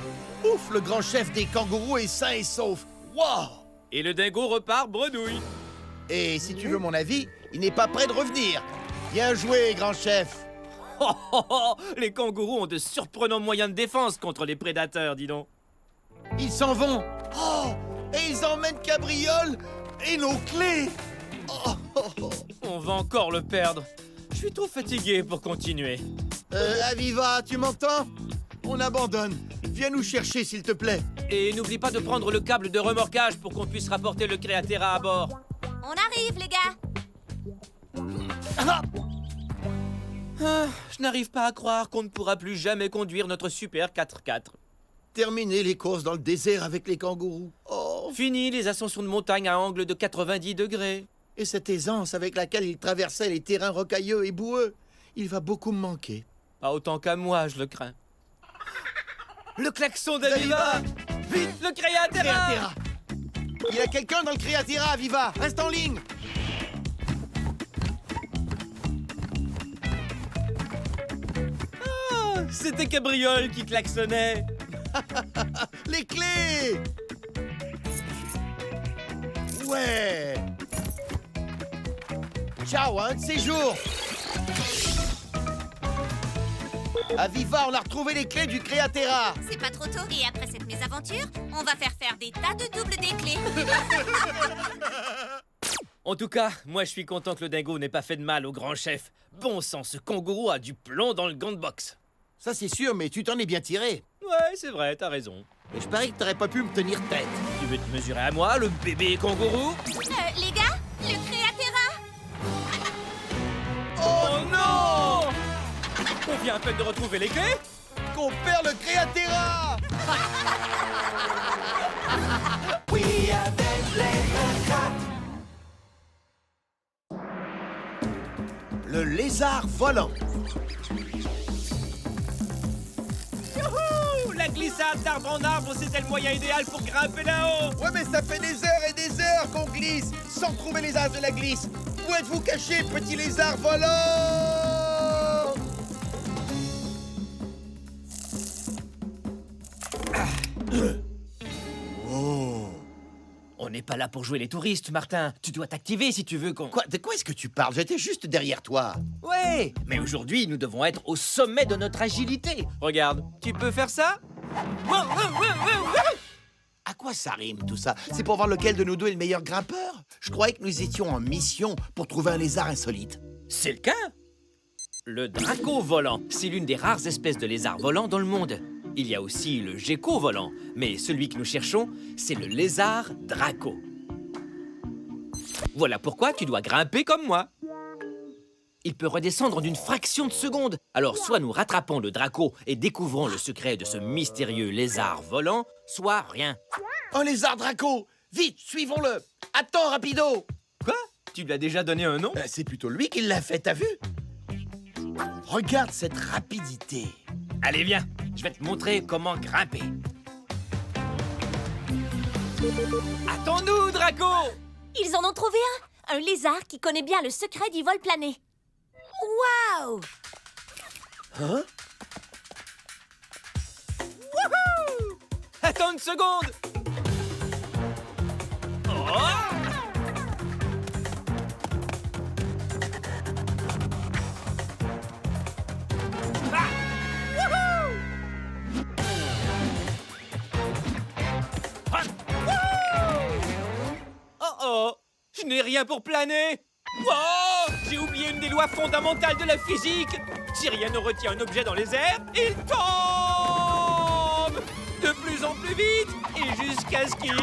Ouf, le grand chef des kangourous est sain et sauf. Wow! Et le dingo repart bredouille. Et si tu veux mon avis, il n'est pas prêt de revenir. Bien joué, grand chef. Oh, oh, oh, les kangourous ont de surprenants moyens de défense contre les prédateurs, dis donc. Ils s'en vont. Oh! Et ils emmènent Cabriole et nos clés. Oh, oh, oh. On va encore le perdre. Je suis trop fatigué pour continuer. Aviva, tu m'entends? On abandonne. Viens nous chercher, s'il te plaît. Et n'oublie pas de prendre le câble de remorquage pour qu'on puisse rapporter le Créatera à bord. On arrive, les gars. Je n'arrive pas à croire qu'on ne pourra plus jamais conduire notre super 4x4. Terminer les courses dans le désert avec les kangourous. Oh! Fini les ascensions de montagne à angle de 90 degrés. Et cette aisance avec laquelle il traversait les terrains rocailleux et boueux. Il va beaucoup me manquer. Pas autant qu'à moi, je le crains. Le klaxon d'Aviva! Vite, le Créatera! Créatera! Il y a quelqu'un dans le Créatera, Aviva! Reste en ligne! Ah, c'était Cabriole qui klaxonnait. Les clés! Ouais! Ciao, un de ces jours! Aviva, on a retrouvé les clés du Créatera! C'est pas trop tôt. Et après cette mésaventure, on va faire des tas de doubles des clés. En tout cas, moi je suis content que le dingo n'ait pas fait de mal au grand chef. Bon sang, ce kangourou a du plomb dans le gant de boxe. Ça c'est sûr, mais tu t'en es bien tiré. Ouais, c'est vrai, t'as raison. Et je parie que t'aurais pas pu me tenir tête. Tu veux te mesurer à moi, le bébé kangourou? Les gars, le Créatera. Oh non! On vient à peine de retrouver les clés? Qu'on perd le Créatera! Le lézard volant. Youhou! La glissade d'arbre en arbre, c'était le moyen idéal pour grimper là-haut! Ouais, mais ça fait des heures et des heures qu'on glisse sans trouver les as de la glisse. Où êtes-vous caché, petit lézard volant? Oh. On n'est pas là pour jouer les touristes, Martin. Tu dois t'activer si tu veux qu'on... Quoi, de quoi est-ce que tu parles? J'étais juste derrière toi. Ouais, mais aujourd'hui, nous devons être au sommet de notre agilité. Regarde, tu peux faire ça? À quoi ça rime tout ça? C'est pour voir lequel de nous deux est le meilleur grimpeur? Je croyais que nous étions en mission pour trouver un lézard insolite. C'est le cas. Le draco volant, c'est l'une des rares espèces de lézards volants dans le monde. Il y a aussi le gecko volant, mais celui que nous cherchons, c'est le lézard draco. Voilà pourquoi tu dois grimper comme moi. Il peut redescendre en une fraction de seconde. Alors soit nous rattrapons le draco et découvrons le secret de ce mystérieux lézard volant, soit rien. Un lézard draco! Vite, suivons-le! Attends, rapido! Quoi? Tu lui as déjà donné un nom? C'est plutôt lui qui l'a fait, t'as vu? Regarde cette rapidité. Allez, viens, je vais te montrer comment grimper. Attends-nous, Draco! Ils en ont trouvé un lézard qui connaît bien le secret du vol plané. Waouh! Hein? Wouhou! Attends une seconde! Oh! Ah! Wouhou! Ah! Wouhou! Oh oh! Je n'ai rien pour planer! Wow! J'ai oublié une des lois fondamentales de la physique! Si rien ne retient un objet dans les airs, il tombe! De plus en plus vite, et jusqu'à ce qu'il...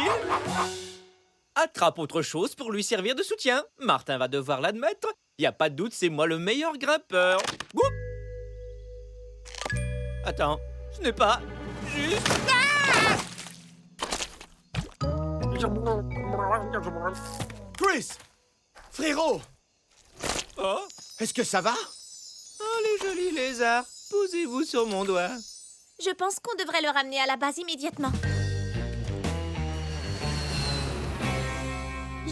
attrape autre chose pour lui servir de soutien. Martin va devoir l'admettre. Y a pas de doute, c'est moi le meilleur grimpeur. Oup! Attends, ce n'est pas juste... Chris! Frérot! Oh! Est-ce que ça va? Oh, les jolis lézards! Posez-vous sur mon doigt. Je pense qu'on devrait le ramener à la base immédiatement.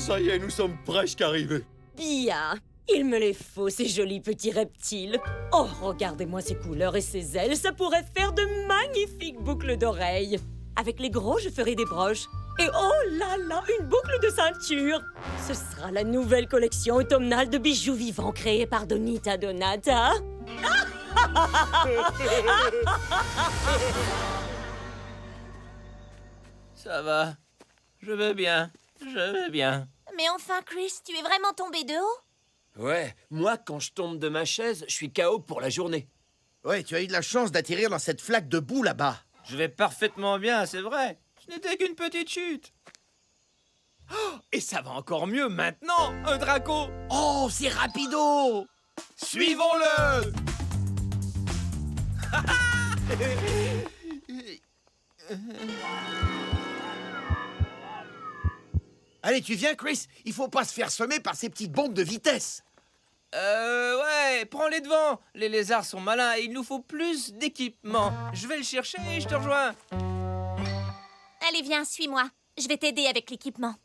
Ça y est, nous sommes presque arrivés. Bien. Il me les faut, ces jolis petits reptiles. Oh, regardez-moi ces couleurs et ces ailes. Ça pourrait faire de magnifiques boucles d'oreilles. Avec les gros, je ferai des broches. Et oh là là, une boucle de ceinture. Ce sera la nouvelle collection automnale de bijoux vivants créée par Donita Donata. Ça va. Je vais bien. Je vais bien. Mais enfin, Chris, tu es vraiment tombé de haut? Ouais, moi, quand je tombe de ma chaise, je suis KO pour la journée. Ouais, tu as eu de la chance d'atterrir dans cette flaque de boue là-bas. Je vais parfaitement bien, c'est vrai. Ce n'était qu'une petite chute. Oh, et ça va encore mieux maintenant, un Draco. Oh, c'est rapido! Suivons-le. Allez, tu viens, Chris? Il faut pas se faire semer par ces petites bombes de vitesse. Ouais, prends les devants. Les lézards sont malins et il nous faut plus d'équipement. Je vais le chercher et je te rejoins. Allez, viens, suis-moi. Je vais t'aider avec l'équipement.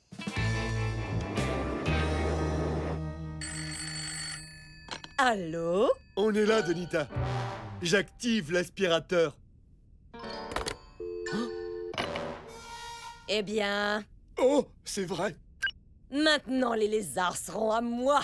Allô? On est là, Donita. J'active l'aspirateur. Eh bien, Oh, c'est vrai. maintenant les lézards seront à moi.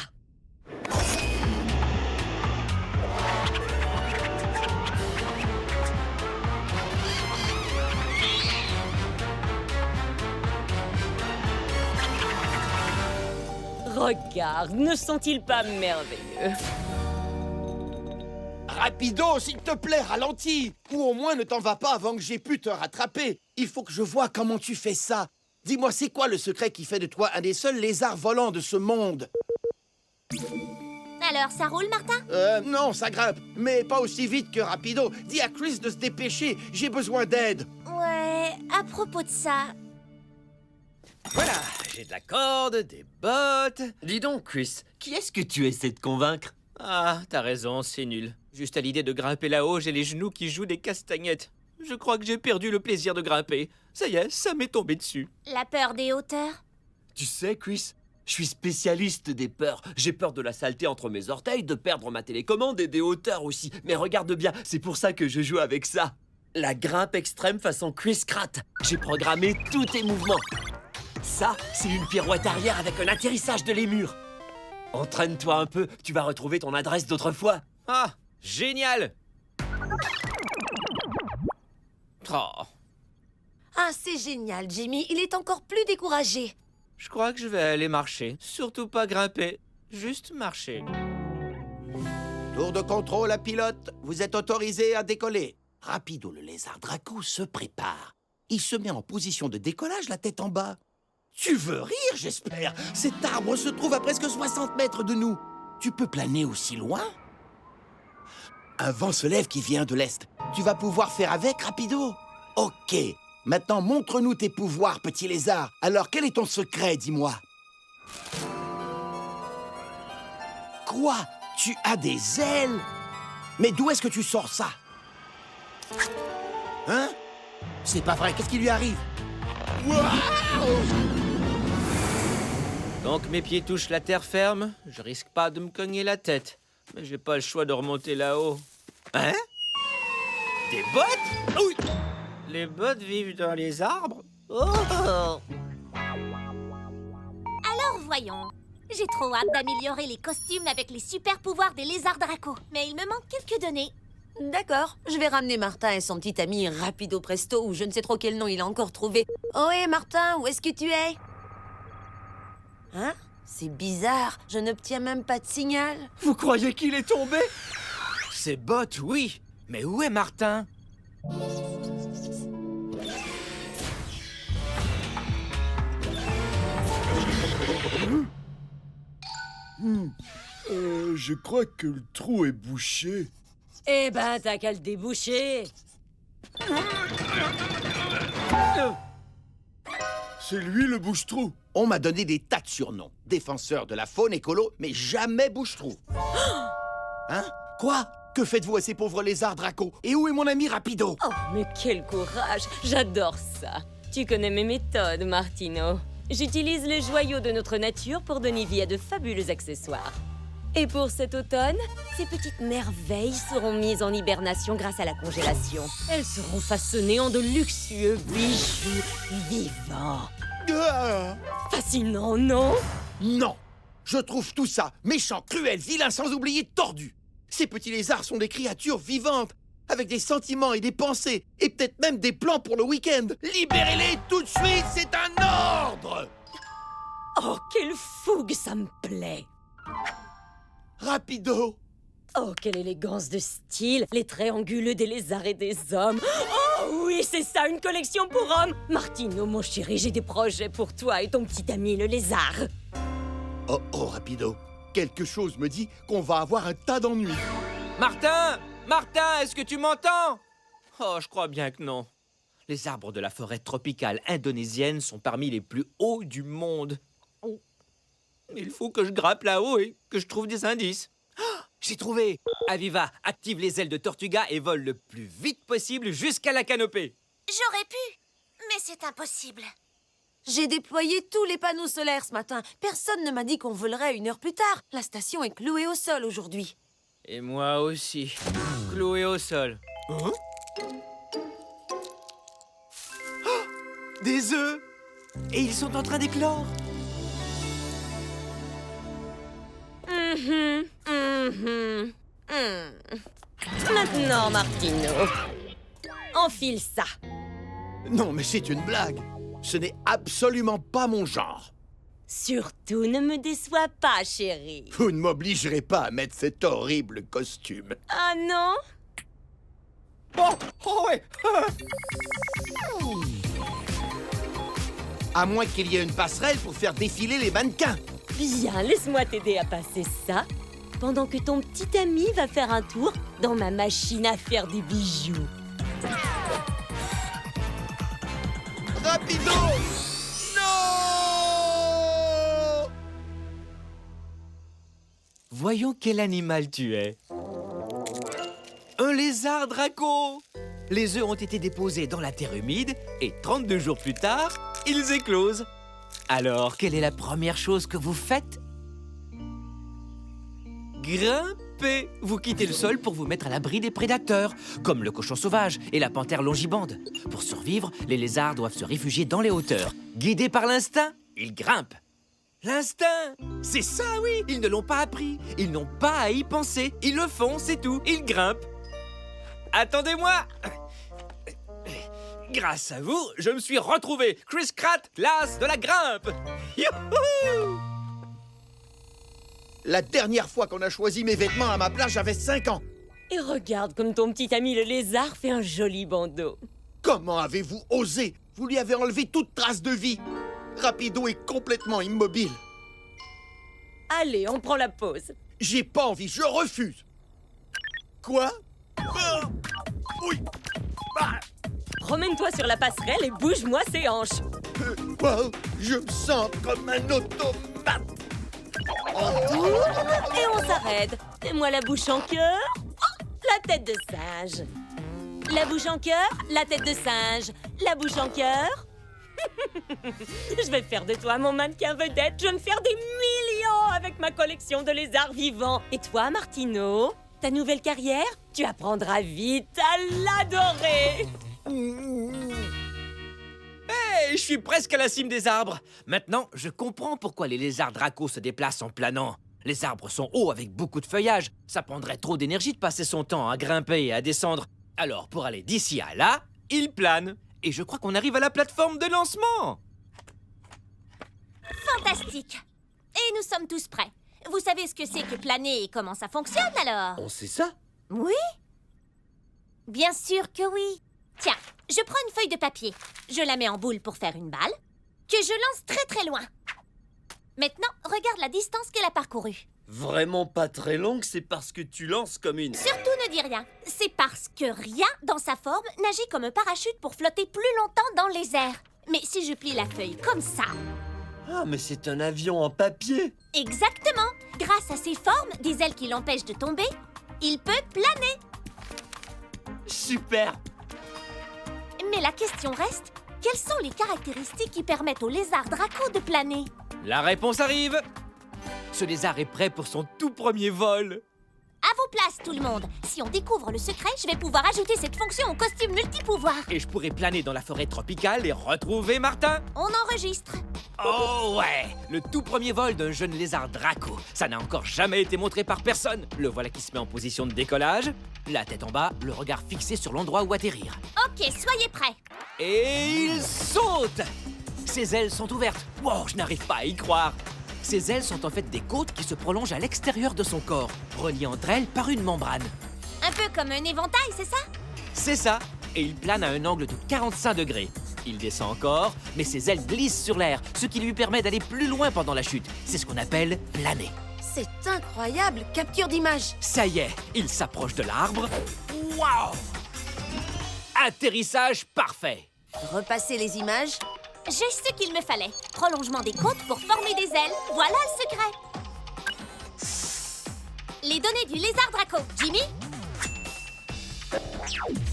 Regarde, ne sont-ils pas merveilleux? Rapido, s'il te plaît, ralentis. Ou au moins ne t'en vas pas avant que j'ai pu te rattraper. Il faut que je vois comment tu fais ça. Dis-moi, c'est quoi le secret qui fait de toi un des seuls lézards volants de ce monde? Alors, ça roule, Martin? Non, ça grimpe, mais pas aussi vite que Rapido. Dis à Chris de se dépêcher, j'ai besoin d'aide. Ouais, à propos de ça... Voilà, j'ai de la corde, des bottes. Dis donc, Chris, qui est-ce que tu essaies de convaincre? Ah, t'as raison, c'est nul. Juste à l'idée de grimper là-haut, j'ai les genoux qui jouent des castagnettes. Je crois que j'ai perdu le plaisir de grimper. Ça y est, ça m'est tombé dessus. La peur des hauteurs? Tu sais, Chris, je suis spécialiste des peurs. J'ai peur de la saleté entre mes orteils, de perdre ma télécommande et des hauteurs aussi. Mais regarde bien, c'est pour ça que je joue avec ça. La grimpe extrême façon Chris Pratt. J'ai programmé tous tes mouvements. Ça, c'est une pirouette arrière avec un atterrissage de lémur. Entraîne-toi un peu, tu vas retrouver ton adresse d'autrefois. Ah, génial! Oh, Ah, c'est génial, Jimmy. Il est encore plus découragé. je crois que je vais aller marcher. Surtout pas grimper, juste marcher. Tour de contrôle à pilote, vous êtes autorisé à décoller. Rapido, le lézard Draco, se prépare. Il se met en position de décollage, la tête en bas. Tu veux rire, j'espère? Cet arbre se trouve à presque 60 mètres de nous. Tu peux planer aussi loin? Un vent se lève qui vient de l'est. Tu vas pouvoir faire avec, Rapido? Ok. Maintenant, montre-nous tes pouvoirs, petit lézard. Alors, quel est ton secret, dis-moi? Quoi? Tu as des ailes? Mais d'où est-ce que tu sors ça? Hein? C'est pas vrai, qu'est-ce qui lui arrive? Waouh! Donc mes pieds touchent la terre ferme, je risque pas de me cogner la tête. Mais j'ai pas le choix de remonter là-haut. Hein? Des bottes? Oui! Les bottes vivent dans les arbres? Oh! Alors, voyons. J'ai trop hâte d'améliorer les costumes avec les super pouvoirs des lézards Draco. Mais il me manque quelques données. D'accord, je vais ramener Martin et son petit ami Rapido Presto, ou je ne sais trop quel nom il a encore trouvé. Oh, hé, Martin, où est-ce que tu es? Hein? C'est bizarre, je n'obtiens même pas de signal. Vous croyez qu'il est tombé? Ces bottes, oui. Mais où est Martin? Je crois que le trou est bouché. Eh ben, t'as qu'à le déboucher. C'est lui le bouche-trou. On m'a donné des tas de surnoms. Défenseur de la faune écolo, mais jamais bouche-trou. Hein? Quoi? Que faites-vous à ces pauvres lézards Draco? Et où est mon ami Rapido? Oh, mais quel courage! J'adore ça. Tu connais mes méthodes, Martino. J'utilise les joyaux de notre nature pour donner vie à de fabuleux accessoires. Et pour cet automne, ces petites merveilles seront mises en hibernation grâce à la congélation. Elles seront façonnées en de luxueux bijoux vivants. Ah, Fascinant, non? non! Je trouve tout ça méchant, cruel, vilain, sans oublier tordu. Ces petits lézards sont des créatures vivantes, avec des sentiments et des pensées, et peut-être même des plans pour le week-end. Libérez-les tout de suite, c'est un ordre! Oh, quelle fougue, ça me plaît! Rapido! Oh, quelle élégance de style! Les traits anguleux des lézards et des hommes! Oh oui, c'est ça, une collection pour hommes! Martino, mon chéri, j'ai des projets pour toi et ton petit ami le lézard! Oh, oh, Rapido, quelque chose me dit qu'on va avoir un tas d'ennuis. Martin! Martin, est-ce que tu m'entends? Oh, je crois bien que non. Les arbres de la forêt tropicale indonésienne sont parmi les plus hauts du monde. Oh. Il faut que je grimpe là-haut et que je trouve des indices. Oh, j'ai trouvé! Aviva, active les ailes de Tortuga et vole le plus vite possible jusqu'à la canopée. J'aurais pu, mais c'est impossible. J'ai déployé tous les panneaux solaires ce matin. Personne ne m'a dit qu'on volerait 1 heure plus tard. La station est clouée au sol aujourd'hui. Et moi aussi, cloué au sol. Hein? Oh, des œufs! Et ils sont en train d'éclore. Maintenant, Martino, enfile ça. Non, mais c'est une blague. Ce n'est absolument pas mon genre. Surtout, ne me déçois pas, chérie. Vous ne m'obligerez pas à mettre cet horrible costume. Ah non? Oh ouais! À moins qu'il y ait une passerelle pour faire défiler les mannequins. Bien, laisse-moi t'aider à passer ça, pendant que ton petit ami va faire un tour dans ma machine à faire des bijoux. Rapido! Non! Voyons quel animal tu es. Un lézard Draco! Les œufs ont été déposés dans la terre humide et 32 jours plus tard, ils éclosent. Alors, quelle est la première chose que vous faites? Grimper! Vous quittez le sol pour vous mettre à l'abri des prédateurs, comme le cochon sauvage et la panthère longibande. Pour survivre, les lézards doivent se réfugier dans les hauteurs. Guidés par l'instinct, ils grimpent. L'instinct! C'est ça, oui! Ils ne l'ont pas appris. Ils n'ont pas à y penser. Ils le font, c'est tout. Ils grimpent. Attendez-moi! Grâce à vous, je me suis retrouvé Chris Pratt, classe de la grimpe! Youhou! La dernière fois qu'on a choisi mes vêtements à ma place, j'avais 5 ans. Et regarde comme ton petit ami le lézard fait un joli bandeau. Comment avez-vous osé? Vous lui avez enlevé toute trace de vie. Rapido est complètement immobile. Allez, on prend la pause. J'ai pas envie, je refuse. Quoi? Ah! Oui! Ah! Promène-toi sur la passerelle et bouge-moi ses hanches. Wow, je me sens comme un automate. Et on s'arrête. Fais-moi la bouche en cœur. Oh, la tête de singe. La bouche en cœur, la tête de singe. La bouche en cœur. Je vais faire de toi mon mannequin vedette. Je vais me faire des millions avec ma collection de lézards vivants. Et toi, Martino, ta nouvelle carrière, tu apprendras vite à l'adorer. Hey, je suis presque à la cime des arbres. Maintenant, je comprends pourquoi les lézards Draco se déplacent en planant. Les arbres sont hauts avec beaucoup de feuillage. Ça prendrait trop d'énergie de passer son temps à grimper et à descendre. Alors, pour aller d'ici à là, il plane. Et je crois qu'on arrive à la plateforme de lancement. Fantastique. Et nous sommes tous prêts. Vous savez ce que c'est que planer et comment ça fonctionne, alors? On sait ça? Oui? Bien sûr que oui. Tiens, je prends une feuille de papier. Je la mets en boule pour faire une balle, que je lance très très loin. Maintenant, regarde la distance qu'elle a parcourue. Vraiment pas très longue, c'est parce que tu lances comme une... Surtout ne dis rien. C'est parce que rien dans sa forme n'agit comme un parachute pour flotter plus longtemps dans les airs. Mais si je plie la feuille comme ça... Ah, mais c'est un avion en papier! Exactement. Grâce à ses formes, des ailes qui l'empêchent de tomber, il peut planer. Super! Mais la question reste, Quelles sont les caractéristiques qui permettent au lézard Draco de planer? La réponse arrive. Ce lézard est prêt pour son tout premier vol. À vos places, tout le monde. Si on découvre le secret, je vais pouvoir ajouter cette fonction au costume multipouvoir. Et je pourrai planer dans la forêt tropicale et retrouver Martin. On enregistre. Oh ouais, le tout premier vol d'un jeune lézard Draco. Ça n'a encore jamais été montré par personne. Le voilà qui se met en position de décollage. La tête en bas, le regard fixé sur l'endroit où atterrir. Ok, soyez prêts. Et il saute! Ses ailes sont ouvertes. Wow, je n'arrive pas à y croire. Ses ailes sont en fait des côtes qui se prolongent à l'extérieur de son corps, reliées entre elles par une membrane. Un peu comme un éventail, c'est ça? C'est ça. Et il plane à un angle de 45 degrés. Il descend encore, mais ses ailes glissent sur l'air, ce qui lui permet d'aller plus loin pendant la chute. C'est ce qu'on appelle planer. C'est incroyable! Capture d'image! Ça y est, il s'approche de l'arbre. Waouh! Atterrissage parfait. Repasser les images. J'ai ce qu'il me fallait. Prolongement des côtes pour former des ailes. Voilà le secret. Les données du lézard Draco. Jimmy?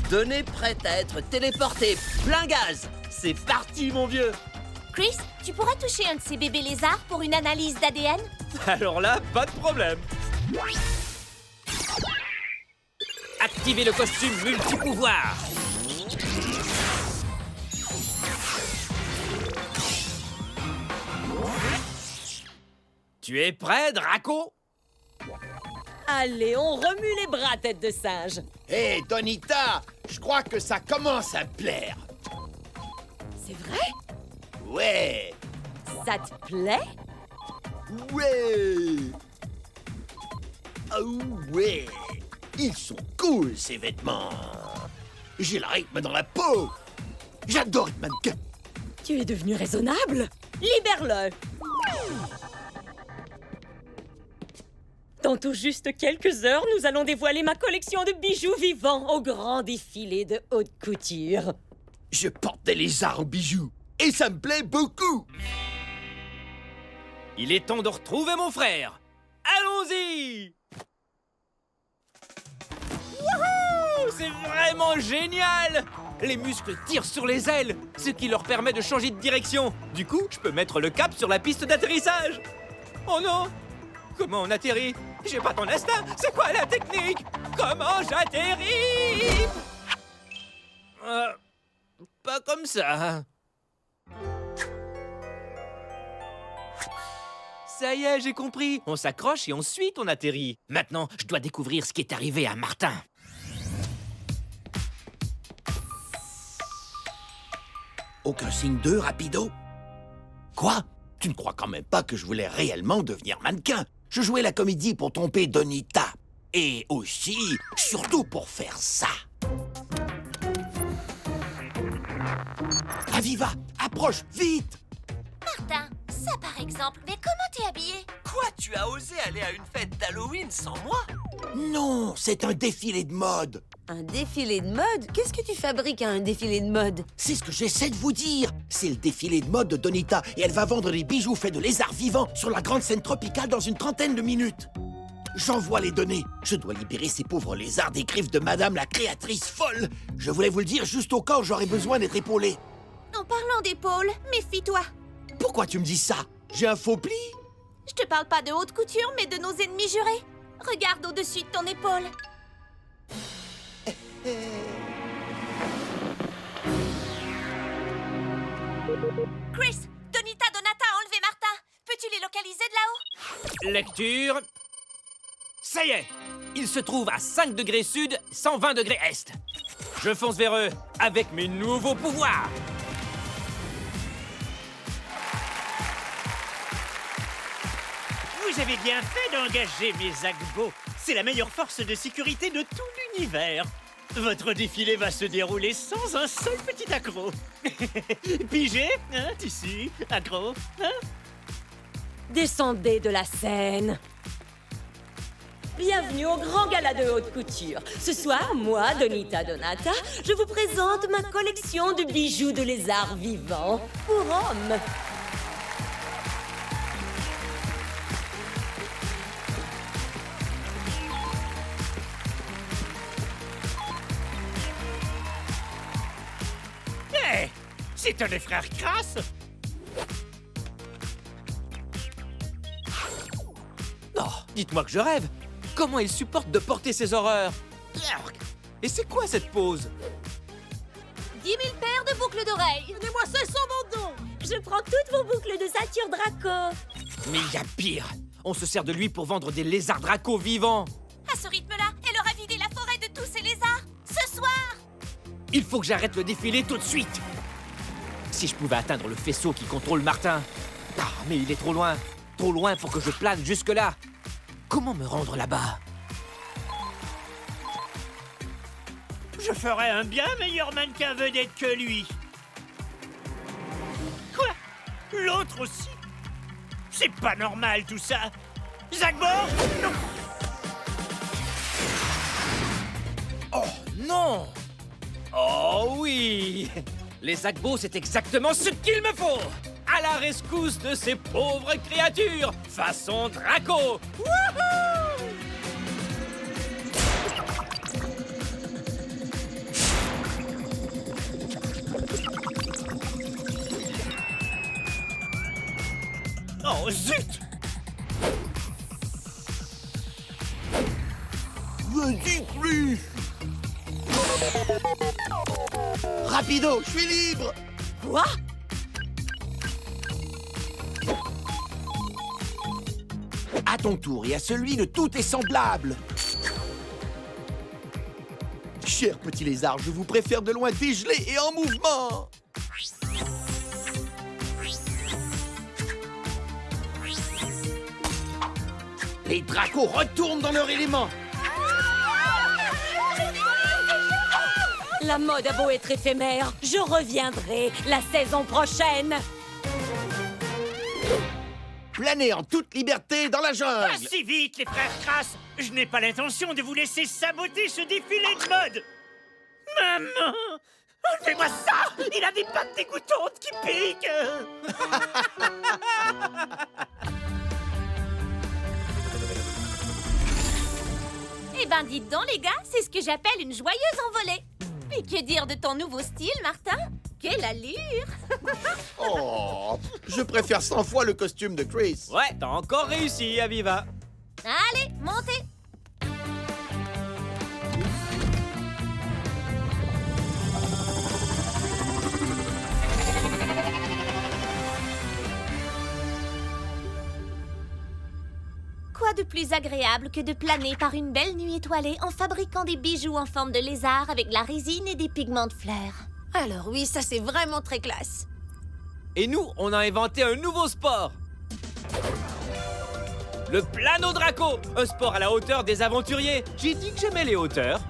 Données prêtes à être téléportées. Plein gaz. C'est parti, mon vieux. Chris, tu pourrais toucher un de ces bébés lézards pour une analyse d'ADN? Alors là, pas de problème. Activez le costume multipouvoir. Tu es prêt, Draco? Allez, on remue les bras, tête de singe. Hé, Donita, je crois que ça commence à me plaire. C'est vrai? Ouais, Ça te plaît? ouais. Oh ouais, ils sont cool ces vêtements. J'ai le rythme dans la peau. J'adore être mannequin. Tu es devenu raisonnable? Libère-le! Dans tout juste quelques heures, nous allons dévoiler ma collection de bijoux vivants au grand défilé de haute couture. Je porte des lézards en bijoux et ça me plaît beaucoup. Il est temps de retrouver mon frère. Allons-y! Wouhou! C'est vraiment génial! Les muscles tirent sur les ailes, ce qui leur permet de changer de direction. Du coup, je peux mettre le cap sur la piste d'atterrissage. Oh non! Comment on atterrit? J'ai pas ton instinct. C'est quoi la technique? Comment j'atterris? Pas comme ça. Ça y est, j'ai compris. On s'accroche et ensuite on atterrit. Maintenant, je dois découvrir ce qui est arrivé à Martin. Aucun signe d'eux, rapido? Quoi? Tu ne crois quand même pas que je voulais réellement devenir mannequin? Je jouais la comédie pour tromper Donita. Et aussi, surtout pour faire ça. Aviva, approche, vite! Martin, ça par exemple. Mais comment t'es habillé? Quoi, tu as osé aller à une fête d'Halloween sans moi? Non, c'est un défilé de mode. Un défilé de mode? Qu'est-ce que tu fabriques à un défilé de mode? C'est ce que j'essaie de vous dire. C'est le défilé de mode de Donita et elle va vendre des bijoux faits de lézards vivants sur la grande scène tropicale dans une trentaine de minutes. J'envoie les données. Je dois libérer ces pauvres lézards des griffes de Madame la créatrice folle. Je voulais vous le dire juste au cas où j'aurais besoin d'être épaulé. En parlant d'épaule, méfie-toi. Pourquoi tu me dis ça? J'ai un faux pli? Je te parle pas de haute couture, mais de nos ennemis jurés. Regarde au-dessus de ton épaule. Chris, Donita Donata a enlevé Martin. Peux-tu les localiser de là-haut? Lecture. Ça y est, ils se trouvent à 5 degrés sud, 120 degrés est. Je fonce vers eux avec mes nouveaux pouvoirs. Vous avez bien fait d'engager mes Agbo. C'est la meilleure force de sécurité de tout l'univers. Votre défilé va se dérouler sans un seul petit accroc. Pigé, hein, tissu, accroc, hein? Descendez de la scène. Bienvenue au grand gala de haute couture. Ce soir, moi, Donita Donata, je vous présente ma collection de bijoux de lézards vivants pour hommes. C'est un des frères Crass. Non, dites-moi que je rêve. Comment il supporte de porter ces horreurs? Et c'est quoi cette pose? 10 000 paires de boucles d'oreilles. Donnez-moi 500 bandons. Je prends toutes vos boucles de ceinture Draco. Mais il y a pire. On se sert de lui pour vendre des lézards Draco vivants. À ce rythme-là, elle aura vidé la forêt de tous ces lézards. Ce soir. Il faut que j'arrête le défilé tout de suite. Si je pouvais atteindre le faisceau qui contrôle Martin. Ah, mais il est trop loin. Trop loin pour que je plane jusque-là. Comment me rendre là-bas? Je ferais un bien meilleur mannequin vedette que lui. Quoi? L'autre aussi? C'est pas normal tout ça. Zagbo? Non. Oh non! Oh oui! Les Agbo, c'est exactement ce qu'il me faut! À la rescousse de ces pauvres créatures! Façon Draco! Wouhou! Oh zut! Vas-y, plus! Rapido, je suis libre! Quoi? À ton tour et à celui de tous tes semblables! Cher petit lézard, je vous préfère de loin dégelé et en mouvement! Les dracos retournent dans leur élément! La mode a beau être éphémère, je reviendrai la saison prochaine. Planez en toute liberté dans la Pas jungle! si vite, les frères Crass. Je n'ai pas l'intention de vous laisser saboter ce défilé de mode. Maman! Enlevez-moi ça! Il a des pattes dégoûtantes qui piquent! Eh ben, dites donc, les gars, c'est ce que j'appelle une joyeuse envolée. Et que dire de ton nouveau style, Martin? Quelle allure! Oh, je préfère 100 fois le costume de Chris. Ouais, t'as encore réussi, Aviva. Allez, montez! Quoi de plus agréable que de planer par une belle nuit étoilée en fabriquant des bijoux en forme de lézard avec de la résine et des pigments de fleurs? Alors oui, ça c'est vraiment très classe. Et nous, on a inventé un nouveau sport. Le plano Draco, un sport à la hauteur des aventuriers. J'ai dit que j'aimais les hauteurs.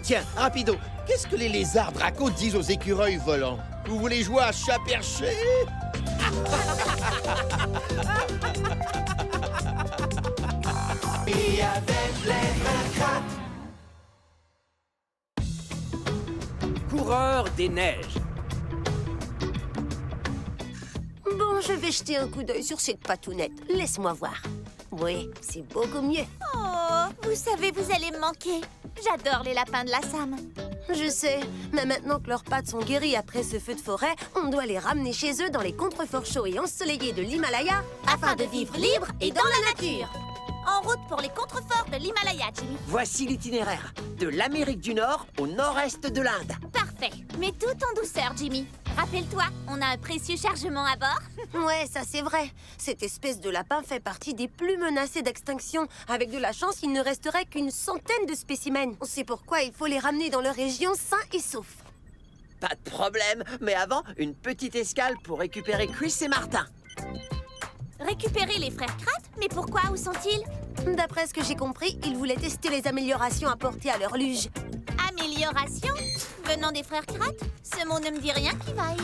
Tiens, rapido, qu'est-ce que les lézards dracos disent aux écureuils volants? Vous voulez jouer à chat perché? Et avec les frères Coureur des neiges. Bon, je vais jeter un coup d'œil sur cette patounette. Laisse-moi voir. Oui, c'est beaucoup mieux. Oh, vous savez, vous allez me manquer. J'adore les lapins de la Sam. Je sais, mais maintenant que leurs pattes sont guéries après ce feu de forêt, on doit les ramener chez eux dans les contreforts chauds et ensoleillés de l'Himalaya Afin de vivre libre et dans la nature. En route pour les contreforts de l'Himalaya, Jimmy. Voici l'itinéraire. De l'Amérique du Nord au nord-est de l'Inde. Parfait. Mais tout en douceur, Jimmy. Rappelle-toi, on a un précieux chargement à bord. Ouais, ça c'est vrai. Cette espèce de lapin fait partie des plus menacés d'extinction. Avec de la chance, il ne resterait qu'une centaine de spécimens. C'est pourquoi il faut les ramener dans leur région sains et saufs. Pas de problème, mais avant, une petite escale pour récupérer Chris et Martin. Récupérer les frères Kratt? Mais pourquoi? Où sont-ils? D'après ce que j'ai compris, ils voulaient tester les améliorations apportées à leur luge. Amélioration? Venant des frères Kratt? Ce mot ne me dit rien qui vaille.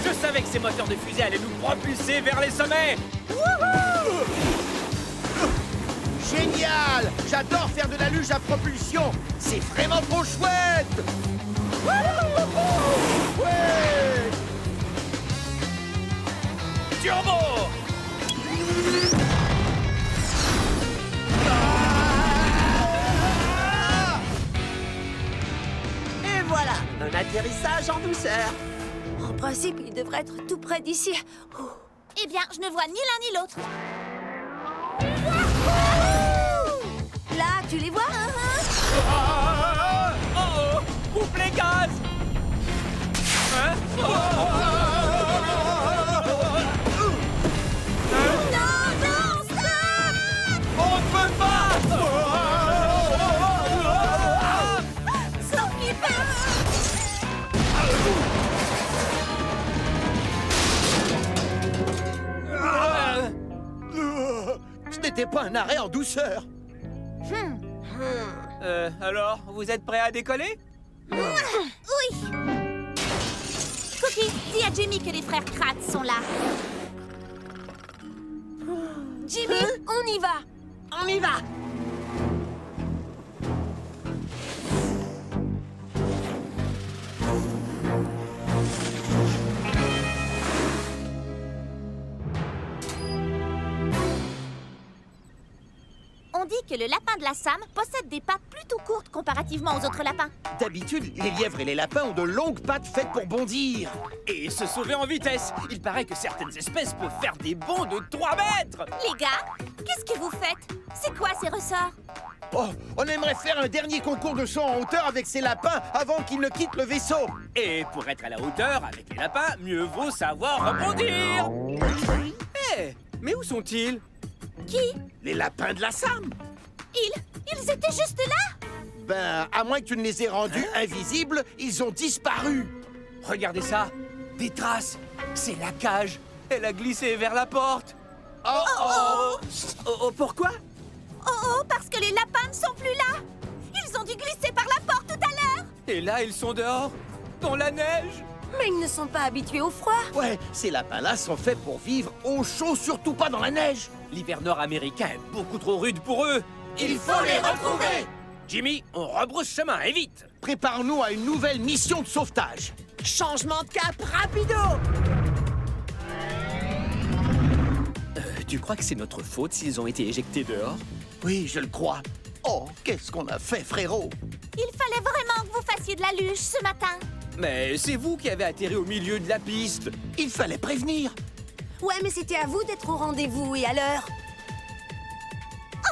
Je savais que ces moteurs de fusée allaient nous propulser vers les sommets. Génial! J'adore faire de la luge à propulsion! C'est vraiment trop chouette! Ouais! voilà, un atterrissage en douceur. En principe, il devrait être tout près d'ici. Ouh. Eh bien, je ne vois ni l'un ni l'autre. Là, tu les vois, Oh, coupe les gaz. Hein? On ne peut pas. Ce n'était pas un arrêt en douceur. Alors, vous êtes prêts à décoller? Oui. Cookie, dis à Jimmy que les frères Kratz sont là. Jimmy, on y va. On y va. On dit que le lapin de la Sam possède des pattes plutôt courtes comparativement aux autres lapins. D'habitude, les lièvres et les lapins ont de longues pattes faites pour bondir. Et se sauver en vitesse. Il paraît que certaines espèces peuvent faire des bonds de 3 mètres. Les gars, qu'est-ce que vous faites? C'est quoi ces ressorts? Oh, on aimerait faire un dernier concours de saut en hauteur avec ces lapins avant qu'ils ne quittent le vaisseau. Et pour être à la hauteur avec les lapins, mieux vaut savoir rebondir. Hé, mais où sont-ils? Qui? Les lapins de la Sam. Ils étaient juste là? Ben, à moins que tu ne les aies rendus invisibles, ils ont disparu. Regardez ça, des traces. C'est la cage. Elle a glissé vers la porte. Pourquoi? Oh, parce que les lapins ne sont plus là. Ils ont dû glisser par la porte tout à l'heure. Et là, ils sont dehors, dans la neige. Mais ils ne sont pas habitués au froid. Ouais, ces lapins-là sont faits pour vivre au chaud, surtout pas dans la neige. L'hiver nord-américain est beaucoup trop rude pour eux. Il faut les retrouver. Jimmy, on rebrousse chemin, et vite. Préparons-nous à une nouvelle mission de sauvetage. Changement de cap, rapido! Tu crois que c'est notre faute s'ils ont été éjectés dehors? Oui, je le crois. Oh, qu'est-ce qu'on a fait, frérot? Il fallait vraiment que vous fassiez de la luge ce matin. Mais c'est vous qui avez atterri au milieu de la piste. Il fallait prévenir. Ouais, mais c'était à vous d'être au rendez-vous et à l'heure.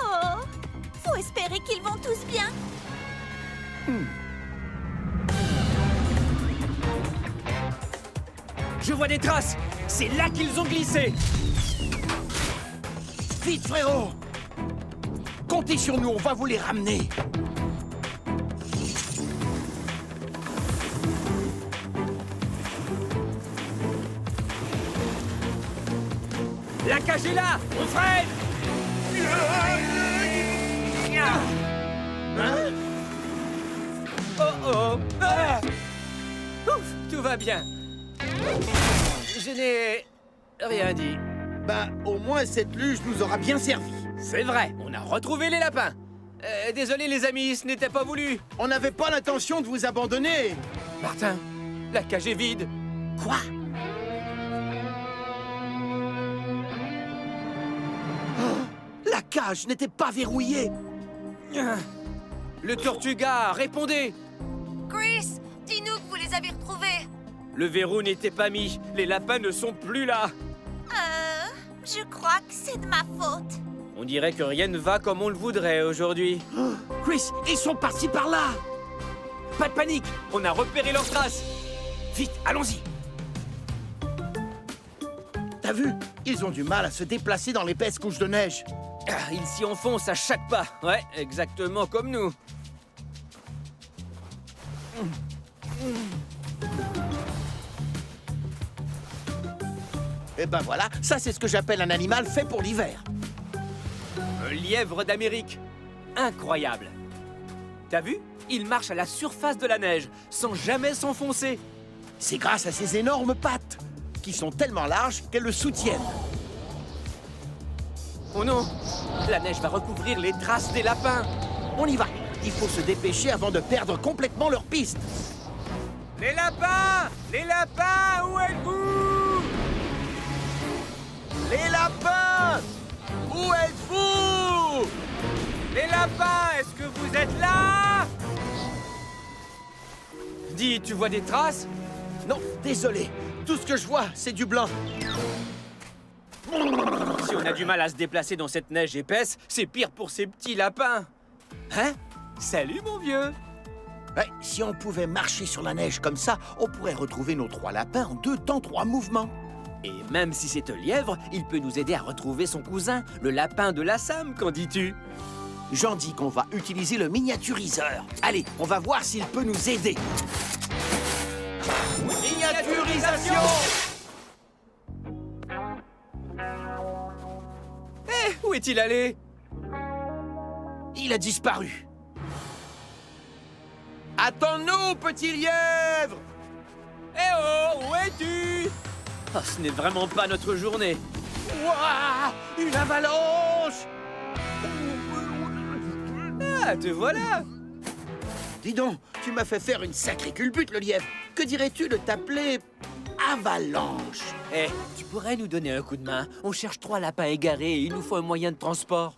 Oh, faut espérer qu'ils vont tous bien. Je vois des traces. C'est là qu'ils ont glissé. Vite, frérot! Comptez sur nous, on va vous les ramener. La cage est là. On freine. Oh. Ah. Ouf, tout va bien. Je n'ai rien dit. Ben, au moins, cette luge nous aura bien servi. C'est vrai, on a retrouvé les lapins. Désolé les amis, ce n'était pas voulu. On n'avait pas l'intention de vous abandonner. Martin, la cage est vide. Quoi? Oh, la cage n'était pas verrouillée. Le Tortuga, répondez. Chris, dis-nous que vous les avez retrouvés. Le verrou n'était pas mis. Les lapins ne sont plus là. Je crois que c'est de ma faute. On dirait que rien ne va comme on le voudrait aujourd'hui. Oh, Chris, ils sont partis par là. Pas de panique, on a repéré leurs traces. Vite, allons-y. T'as vu? Ils ont du mal à se déplacer dans l'épaisse couche de neige. Ils s'y enfoncent à chaque pas. Ouais, exactement comme nous. Et ben voilà, ça c'est ce que j'appelle un animal fait pour l'hiver. Un lièvre d'Amérique. Incroyable. T'as vu? Il marche à la surface de la neige, sans jamais s'enfoncer. C'est grâce à ses énormes pattes, qui sont tellement larges qu'elles le soutiennent. Oh non! La neige va recouvrir les traces des lapins. On y va. Il faut se dépêcher avant de perdre complètement leur piste. Les lapins! Les lapins, où êtes-vous? Les lapins! Où êtes-vous? Les lapins, est-ce que vous êtes là? Dis, tu vois des traces? Non, désolé. Tout ce que je vois, c'est du blanc. Si on a du mal à se déplacer dans cette neige épaisse, c'est pire pour ces petits lapins. Hein? Salut, mon vieux! Ouais, si on pouvait marcher sur la neige comme ça, on pourrait retrouver nos 3 lapins en 2 temps 3 mouvements. Et même si c'est un lièvre, il peut nous aider à retrouver son cousin, le lapin de la Sam, qu'en dis-tu? J'en dis qu'on va utiliser le miniaturiseur. Allez, on va voir s'il peut nous aider. Miniaturisation! Où est-il allé? Il a disparu. Attends-nous, petit lièvre! Eh oh, où es-tu? Oh, ce n'est vraiment pas notre journée. Ouah! Une avalanche! Ah, te voilà! Dis donc, tu m'as fait faire une sacrée culbute, le lièvre. Que dirais-tu de t'appeler Avalanche? Eh, tu pourrais nous donner un coup de main? On cherche 3 lapins égarés et il nous faut un moyen de transport.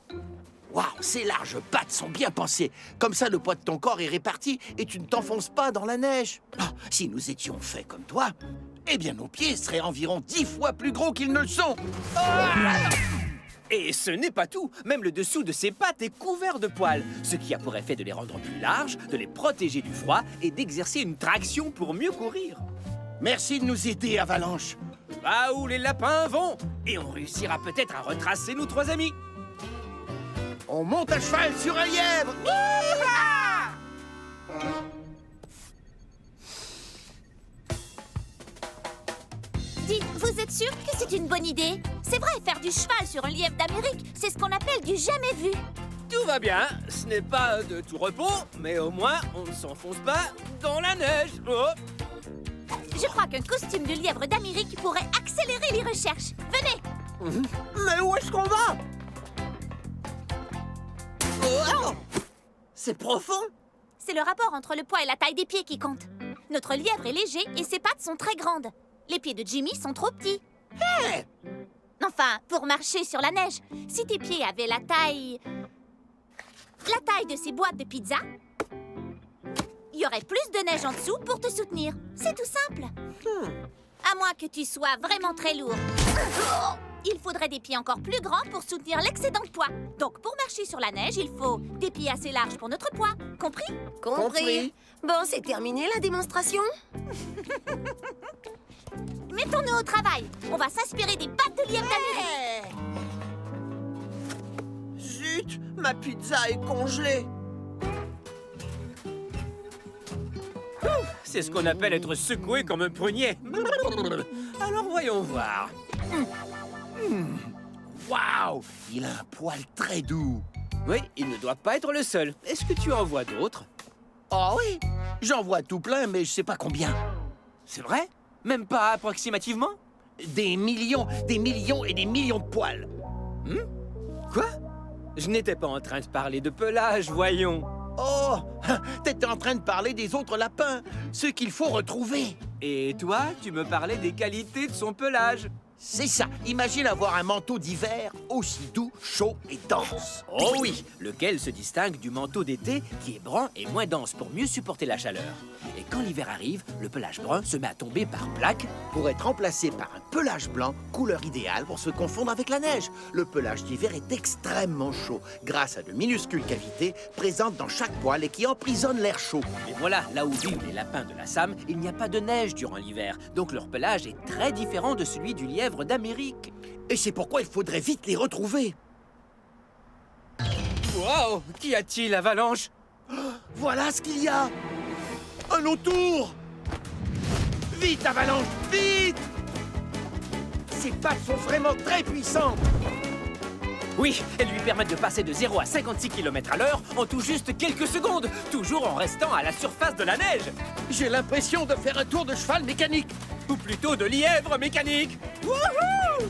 Waouh, ces larges pattes sont bien pensées. Comme ça, le poids de ton corps est réparti et tu ne t'enfonces pas dans la neige. Ah, si nous étions faits comme toi, eh bien nos pieds seraient environ 10 fois plus gros qu'ils ne le sont. Et ce n'est pas tout. Même le dessous de ses pattes est couvert de poils, ce qui a pour effet de les rendre plus larges, de les protéger du froid et d'exercer une traction pour mieux courir. Merci de nous aider, Avalanche. Va où les lapins vont, et on réussira peut-être à retracer nos 3 amis. On monte à cheval sur un lièvre. Dites, vous êtes sûr que c'est une bonne idée? C'est vrai, faire du cheval sur un lièvre d'Amérique, c'est ce qu'on appelle du jamais vu. Tout va bien, ce n'est pas de tout repos, mais au moins on ne s'enfonce pas dans la neige. Oh. Je crois qu'un costume de lièvre d'Amérique pourrait accélérer les recherches. Venez! Mais où est-ce qu'on va? Oh, c'est profond. C'est le rapport entre le poids et la taille des pieds qui compte. Notre lièvre est léger et ses pattes sont très grandes. Les pieds de Jimmy sont trop petits. Hey! Enfin, pour marcher sur la neige, si tes pieds avaient la taille de ces boîtes de pizza, il y aurait plus de neige en dessous pour te soutenir. C'est tout simple. À moins que tu sois vraiment très lourd. Il faudrait des pieds encore plus grands pour soutenir l'excédent de poids. Donc, pour marcher sur la neige, il faut des pieds assez larges pour notre poids. Compris? Compris. Bon, c'est terminé la démonstration? Mettons-nous au travail. On va s'inspirer des pattes de lièvre d'Amérique. Zut, ma pizza est congelée. C'est ce qu'on appelle être secoué comme un prunier. Alors voyons voir. Waouh! Il a un poil très doux. Oui, il ne doit pas être le seul. Est-ce que tu en vois d'autres? Oh oui! J'en vois tout plein, mais je sais pas combien. C'est vrai? Même pas approximativement? Des millions et des millions de poils. Quoi? Je n'étais pas en train de parler de pelage, voyons. Oh! T'étais en train de parler des autres lapins, ceux qu'il faut retrouver. Et toi, tu me parlais des qualités de son pelage. C'est ça. Imagine avoir un manteau d'hiver aussi doux, chaud et dense. Oh oui, lequel se distingue du manteau d'été qui est brun et moins dense pour mieux supporter la chaleur. Et quand l'hiver arrive, le pelage brun se met à tomber par plaques. Pour être remplacé par un pelage blanc, couleur idéale pour se confondre avec la neige. Le pelage d'hiver est extrêmement chaud, grâce à de minuscules cavités présentes dans chaque poil et qui emprisonnent l'air chaud. Mais voilà, là où vivent les lapins de la Sam, il n'y a pas de neige durant l'hiver. Donc leur pelage est très différent de celui du lièvre d'Amérique. Et c'est pourquoi il faudrait vite les retrouver. Wow! Qu'y a-t-il, Avalanche? Voilà ce qu'il y a! Un autour! Vite, Avalanche, vite! Ses pattes sont vraiment très puissantes! Oui, elles lui permettent de passer de 0 à 56 km/h en tout juste quelques secondes, toujours en restant à la surface de la neige. J'ai l'impression de faire un tour de cheval mécanique. Ou plutôt de lièvre mécanique. Wouhou!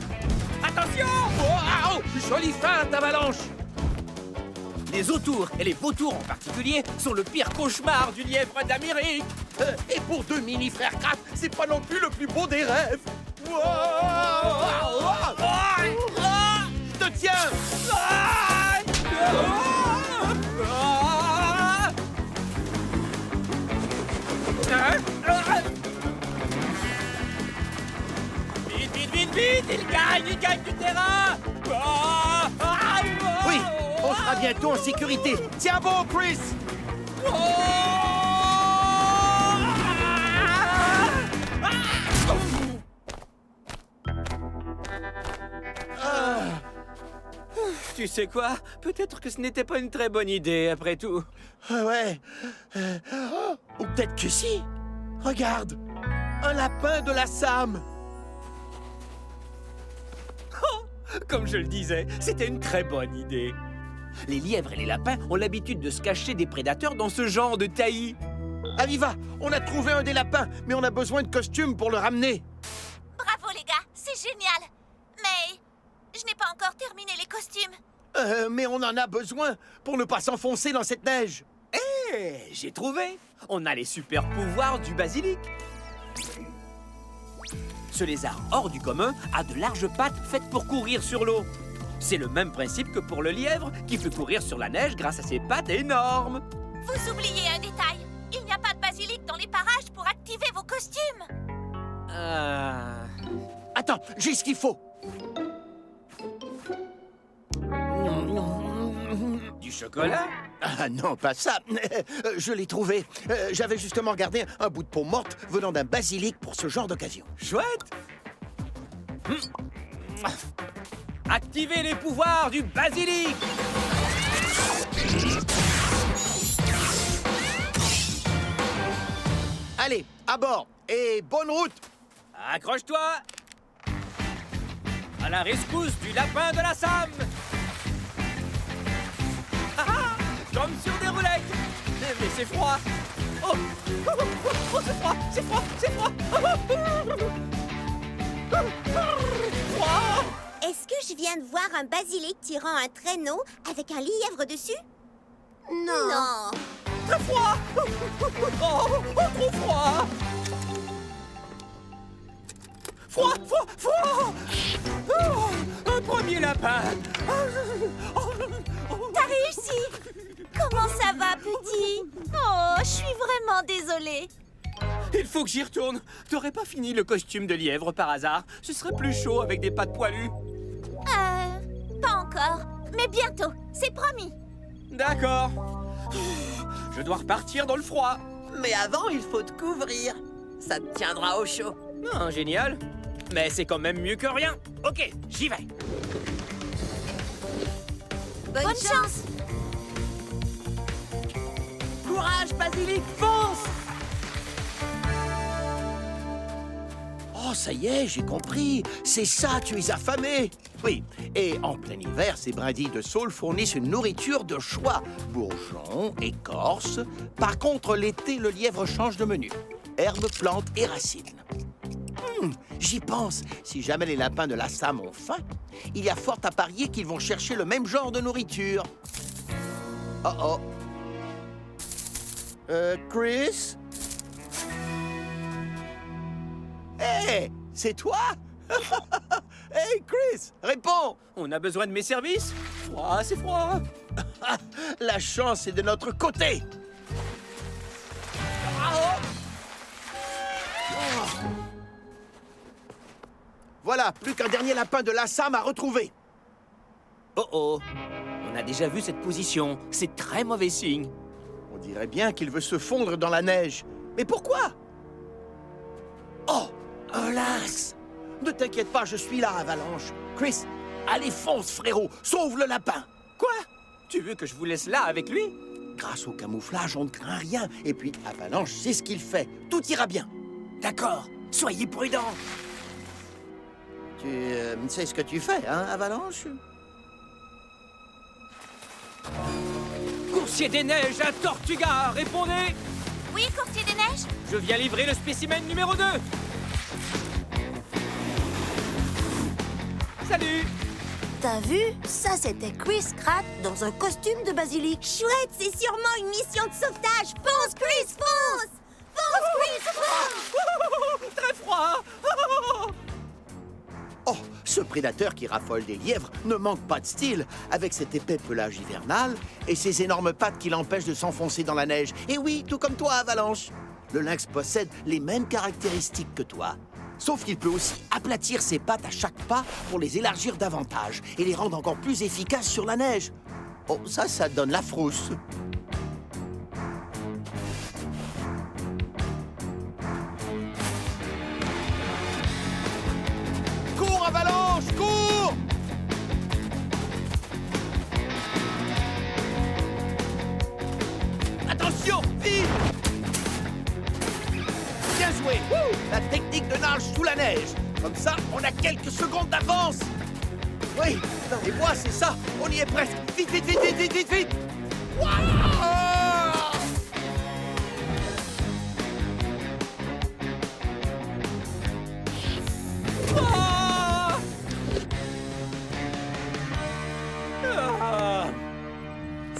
Attention! Wow! Jolie feinte, Avalanche! Les autours et les vautours en particulier sont le pire cauchemar du lièvre d'Amérique. Et pour 2 mini-frères Kraft, c'est pas non plus le plus beau des rêves. Wow! Je te tiens! Hein? il gagne du terrain. Ah, ah, ah, Oui, on ah, sera bientôt en sécurité. Tiens bon, Chris! Tu sais quoi? Peut-être que ce n'était pas une très bonne idée, après tout. Ah ouais. Ou peut-être que si. Regarde. Un lapin de la Sam. Comme je le disais, c'était une très bonne idée. Les lièvres et les lapins ont l'habitude de se cacher des prédateurs dans ce genre de taillis. Aviva, on a trouvé un des lapins, mais on a besoin de costumes pour le ramener. Bravo les gars, c'est génial. Mais je n'ai pas encore terminé les costumes. Mais on en a besoin pour ne pas s'enfoncer dans cette neige. J'ai trouvé. On a les super pouvoirs du basilic. Ce lézard hors du commun a de larges pattes faites pour courir sur l'eau. C'est le même principe que pour le lièvre qui peut courir sur la neige grâce à ses pattes énormes. Vous oubliez un détail. Il n'y a pas de basilic dans les parages pour activer vos costumes. Attends, j'ai ce qu'il faut. Du chocolat? Ah non, pas ça. Je l'ai trouvé. J'avais justement gardé un bout de peau morte venant d'un basilic pour ce genre d'occasion. Chouette! Activez les pouvoirs du basilic! Allez, à bord et bonne route. Accroche-toi! À la rescousse du lapin de la Sam! Ah ah, comme sur des roulettes! Mais c'est froid! Oh, oh, oh, oh, c'est froid! C'est froid! C'est froid! Froid! Est-ce que je viens de voir un basilic tirant un traîneau avec un lièvre dessus? Non. Très froid! Oh, trop froid! Froid! Oh, un premier lapin! T'as réussi. Comment ça va, petit? Oh, je suis vraiment désolée. Il faut que j'y retourne. T'aurais pas fini le costume de lièvre par hasard? Ce serait plus chaud avec des pattes poilues. Pas encore. Mais bientôt, c'est promis. D'accord. Je dois repartir dans le froid. Mais avant, il faut te couvrir. Ça te tiendra au chaud. Non, génial. Mais c'est quand même mieux que rien. Ok, j'y vais. Bonne chance. Courage, Basilic, fonce! Oh, ça y est, j'ai compris. C'est ça, tu es affamé. Oui, et en plein hiver, ces brindilles de saule fournissent une nourriture de choix. Bourgeons, écorces. Par contre, l'été, le lièvre change de menu. Herbes, plantes et racines. J'y pense. Si jamais les lapins de la Sam ont faim, il y a fort à parier qu'ils vont chercher le même genre de nourriture. Oh. Chris? Hé, c'est toi? Hey, Chris, réponds! On a besoin de mes services? Froid, c'est froid. La chance est de notre côté! Voilà, plus qu'un dernier lapin de la Sam à retrouver. Oh. On a déjà vu cette position. C'est très mauvais signe. On dirait bien qu'il veut se fondre dans la neige. Mais pourquoi? Oh, un lynx! Ne t'inquiète pas, je suis là, Avalanche. Chris, allez, fonce, frérot! Sauve le lapin! Quoi? Tu veux que je vous laisse là avec lui? Grâce au camouflage, on ne craint rien. Et puis, Avalanche sait ce qu'il fait. Tout ira bien. D'accord. Soyez prudents. Tu sais ce que tu fais, hein, Avalanche? Coursier des neiges à Tortuga, répondez! Oui, courtier des neiges? Je viens livrer le spécimen numéro 2. Salut! T'as vu? Ça, c'était Chris Pratt dans un costume de basilic. Chouette, c'est sûrement une mission de sauvetage. Fonce, Chris, fonce! Fonce, Chris, fonce! Très froid! Oh, ce prédateur qui raffole des lièvres ne manque pas de style, avec cet épais pelage hivernal et ses énormes pattes qui l'empêchent de s'enfoncer dans la neige. Et oui, tout comme toi, Avalanche. Le lynx possède les mêmes caractéristiques que toi. Sauf qu'il peut aussi aplatir ses pattes à chaque pas pour les élargir davantage et les rendre encore plus efficaces sur la neige. Oh, ça donne la frousse. Cours, Avalanche, cours! Attention, vite! Bien joué! Wouh! La technique de nage sous la neige. Comme ça, on a quelques secondes d'avance. Oui, dans les bois, c'est ça. On y est presque. Vite, vite, vite, vite, vite, vite, vite! Wouah!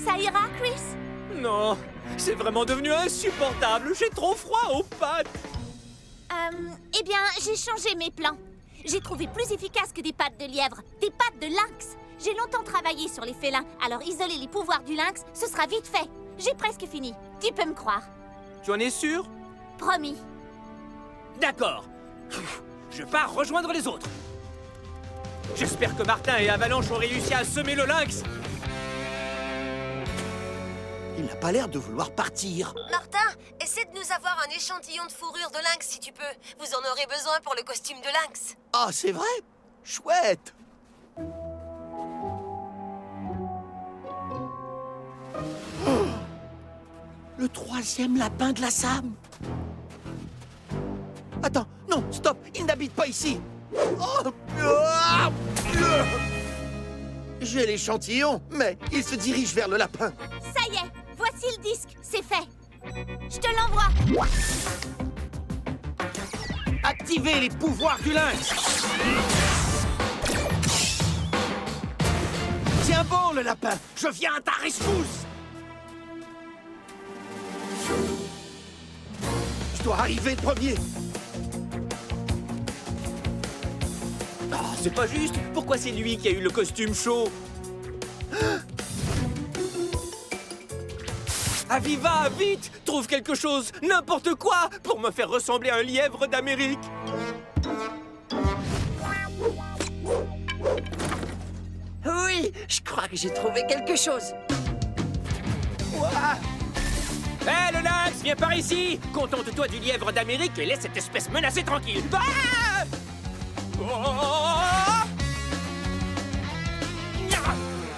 Ça ira, Chris? Non, c'est vraiment devenu insupportable. J'ai trop froid aux pattes. Eh bien, j'ai changé mes plans. J'ai trouvé plus efficace que des pattes de lièvre, des pattes de lynx. J'ai longtemps travaillé sur les félins, alors isoler les pouvoirs du lynx, ce sera vite fait. J'ai presque fini. Tu peux me croire. Tu en es sûr? Promis. D'accord. Je pars rejoindre les autres. J'espère que Martin et Avalanche ont réussi à semer le lynx. Il n'a pas l'air de vouloir partir. Martin, essaie de nous avoir un échantillon de fourrure de lynx si tu peux. Vous en aurez besoin pour le costume de lynx. Ah, c'est vrai? Chouette! Oh, le troisième lapin de la Sam. Attends, non, stop, il n'habite pas ici. Oh, ah, j'ai l'échantillon, mais il se dirige vers le lapin. Ça y est, voici le disque, c'est fait. Je te l'envoie. Activez les pouvoirs du lynx. Tiens bon, le lapin, je viens à ta rescousse. Je dois arriver le premier. Ah, c'est pas juste. Pourquoi c'est lui qui a eu le costume chaud? Aviva, vite! Trouve quelque chose, n'importe quoi, pour me faire ressembler à un lièvre d'Amérique. Oui, je crois que j'ai trouvé quelque chose. Hé, le lynx, viens par ici! Contente-toi du lièvre d'Amérique et laisse cette espèce menacée tranquille. Ah! Oh!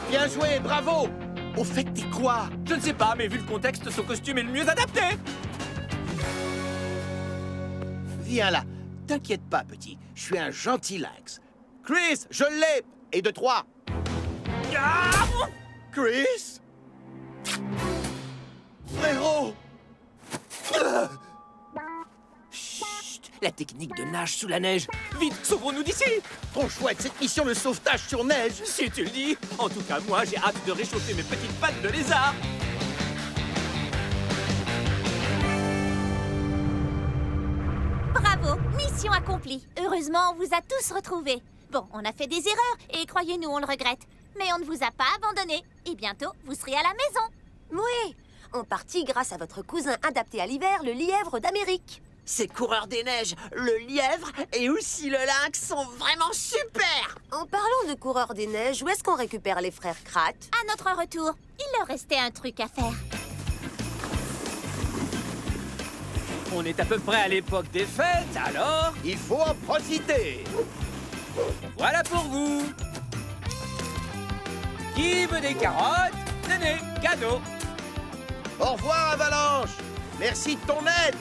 Bien joué, bravo. Au fait, t'es quoi? Je ne sais pas, mais vu le contexte, son costume est le mieux adapté. Viens là. T'inquiète pas, petit. Je suis un gentil lynx. Chris, je l'ai. Et de 3. Chris? Frérot! Chut, la technique de nage sous la neige. Vite, sauvons-nous d'ici. Trop chouette, cette mission de sauvetage sur neige. Si tu le dis. En tout cas, moi, j'ai hâte de réchauffer mes petites pattes de lézard. Bravo, mission accomplie. Heureusement, on vous a tous retrouvés. Bon, on a fait des erreurs et croyez-nous, on le regrette. Mais on ne vous a pas abandonnés. Et bientôt, vous serez à la maison. Oui, en partie grâce à votre cousin adapté à l'hiver, le lièvre d'Amérique. Ces coureurs des neiges, le lièvre et aussi le lynx sont vraiment super. En parlant de coureurs des neiges, où est-ce qu'on récupère les frères Krat? À notre retour, il leur restait un truc à faire. On est à peu près à l'époque des fêtes, alors Il faut en profiter. voilà pour vous. Qui veut des carottes? Tenez, cadeau. Au revoir, Avalanche. Merci de ton aide.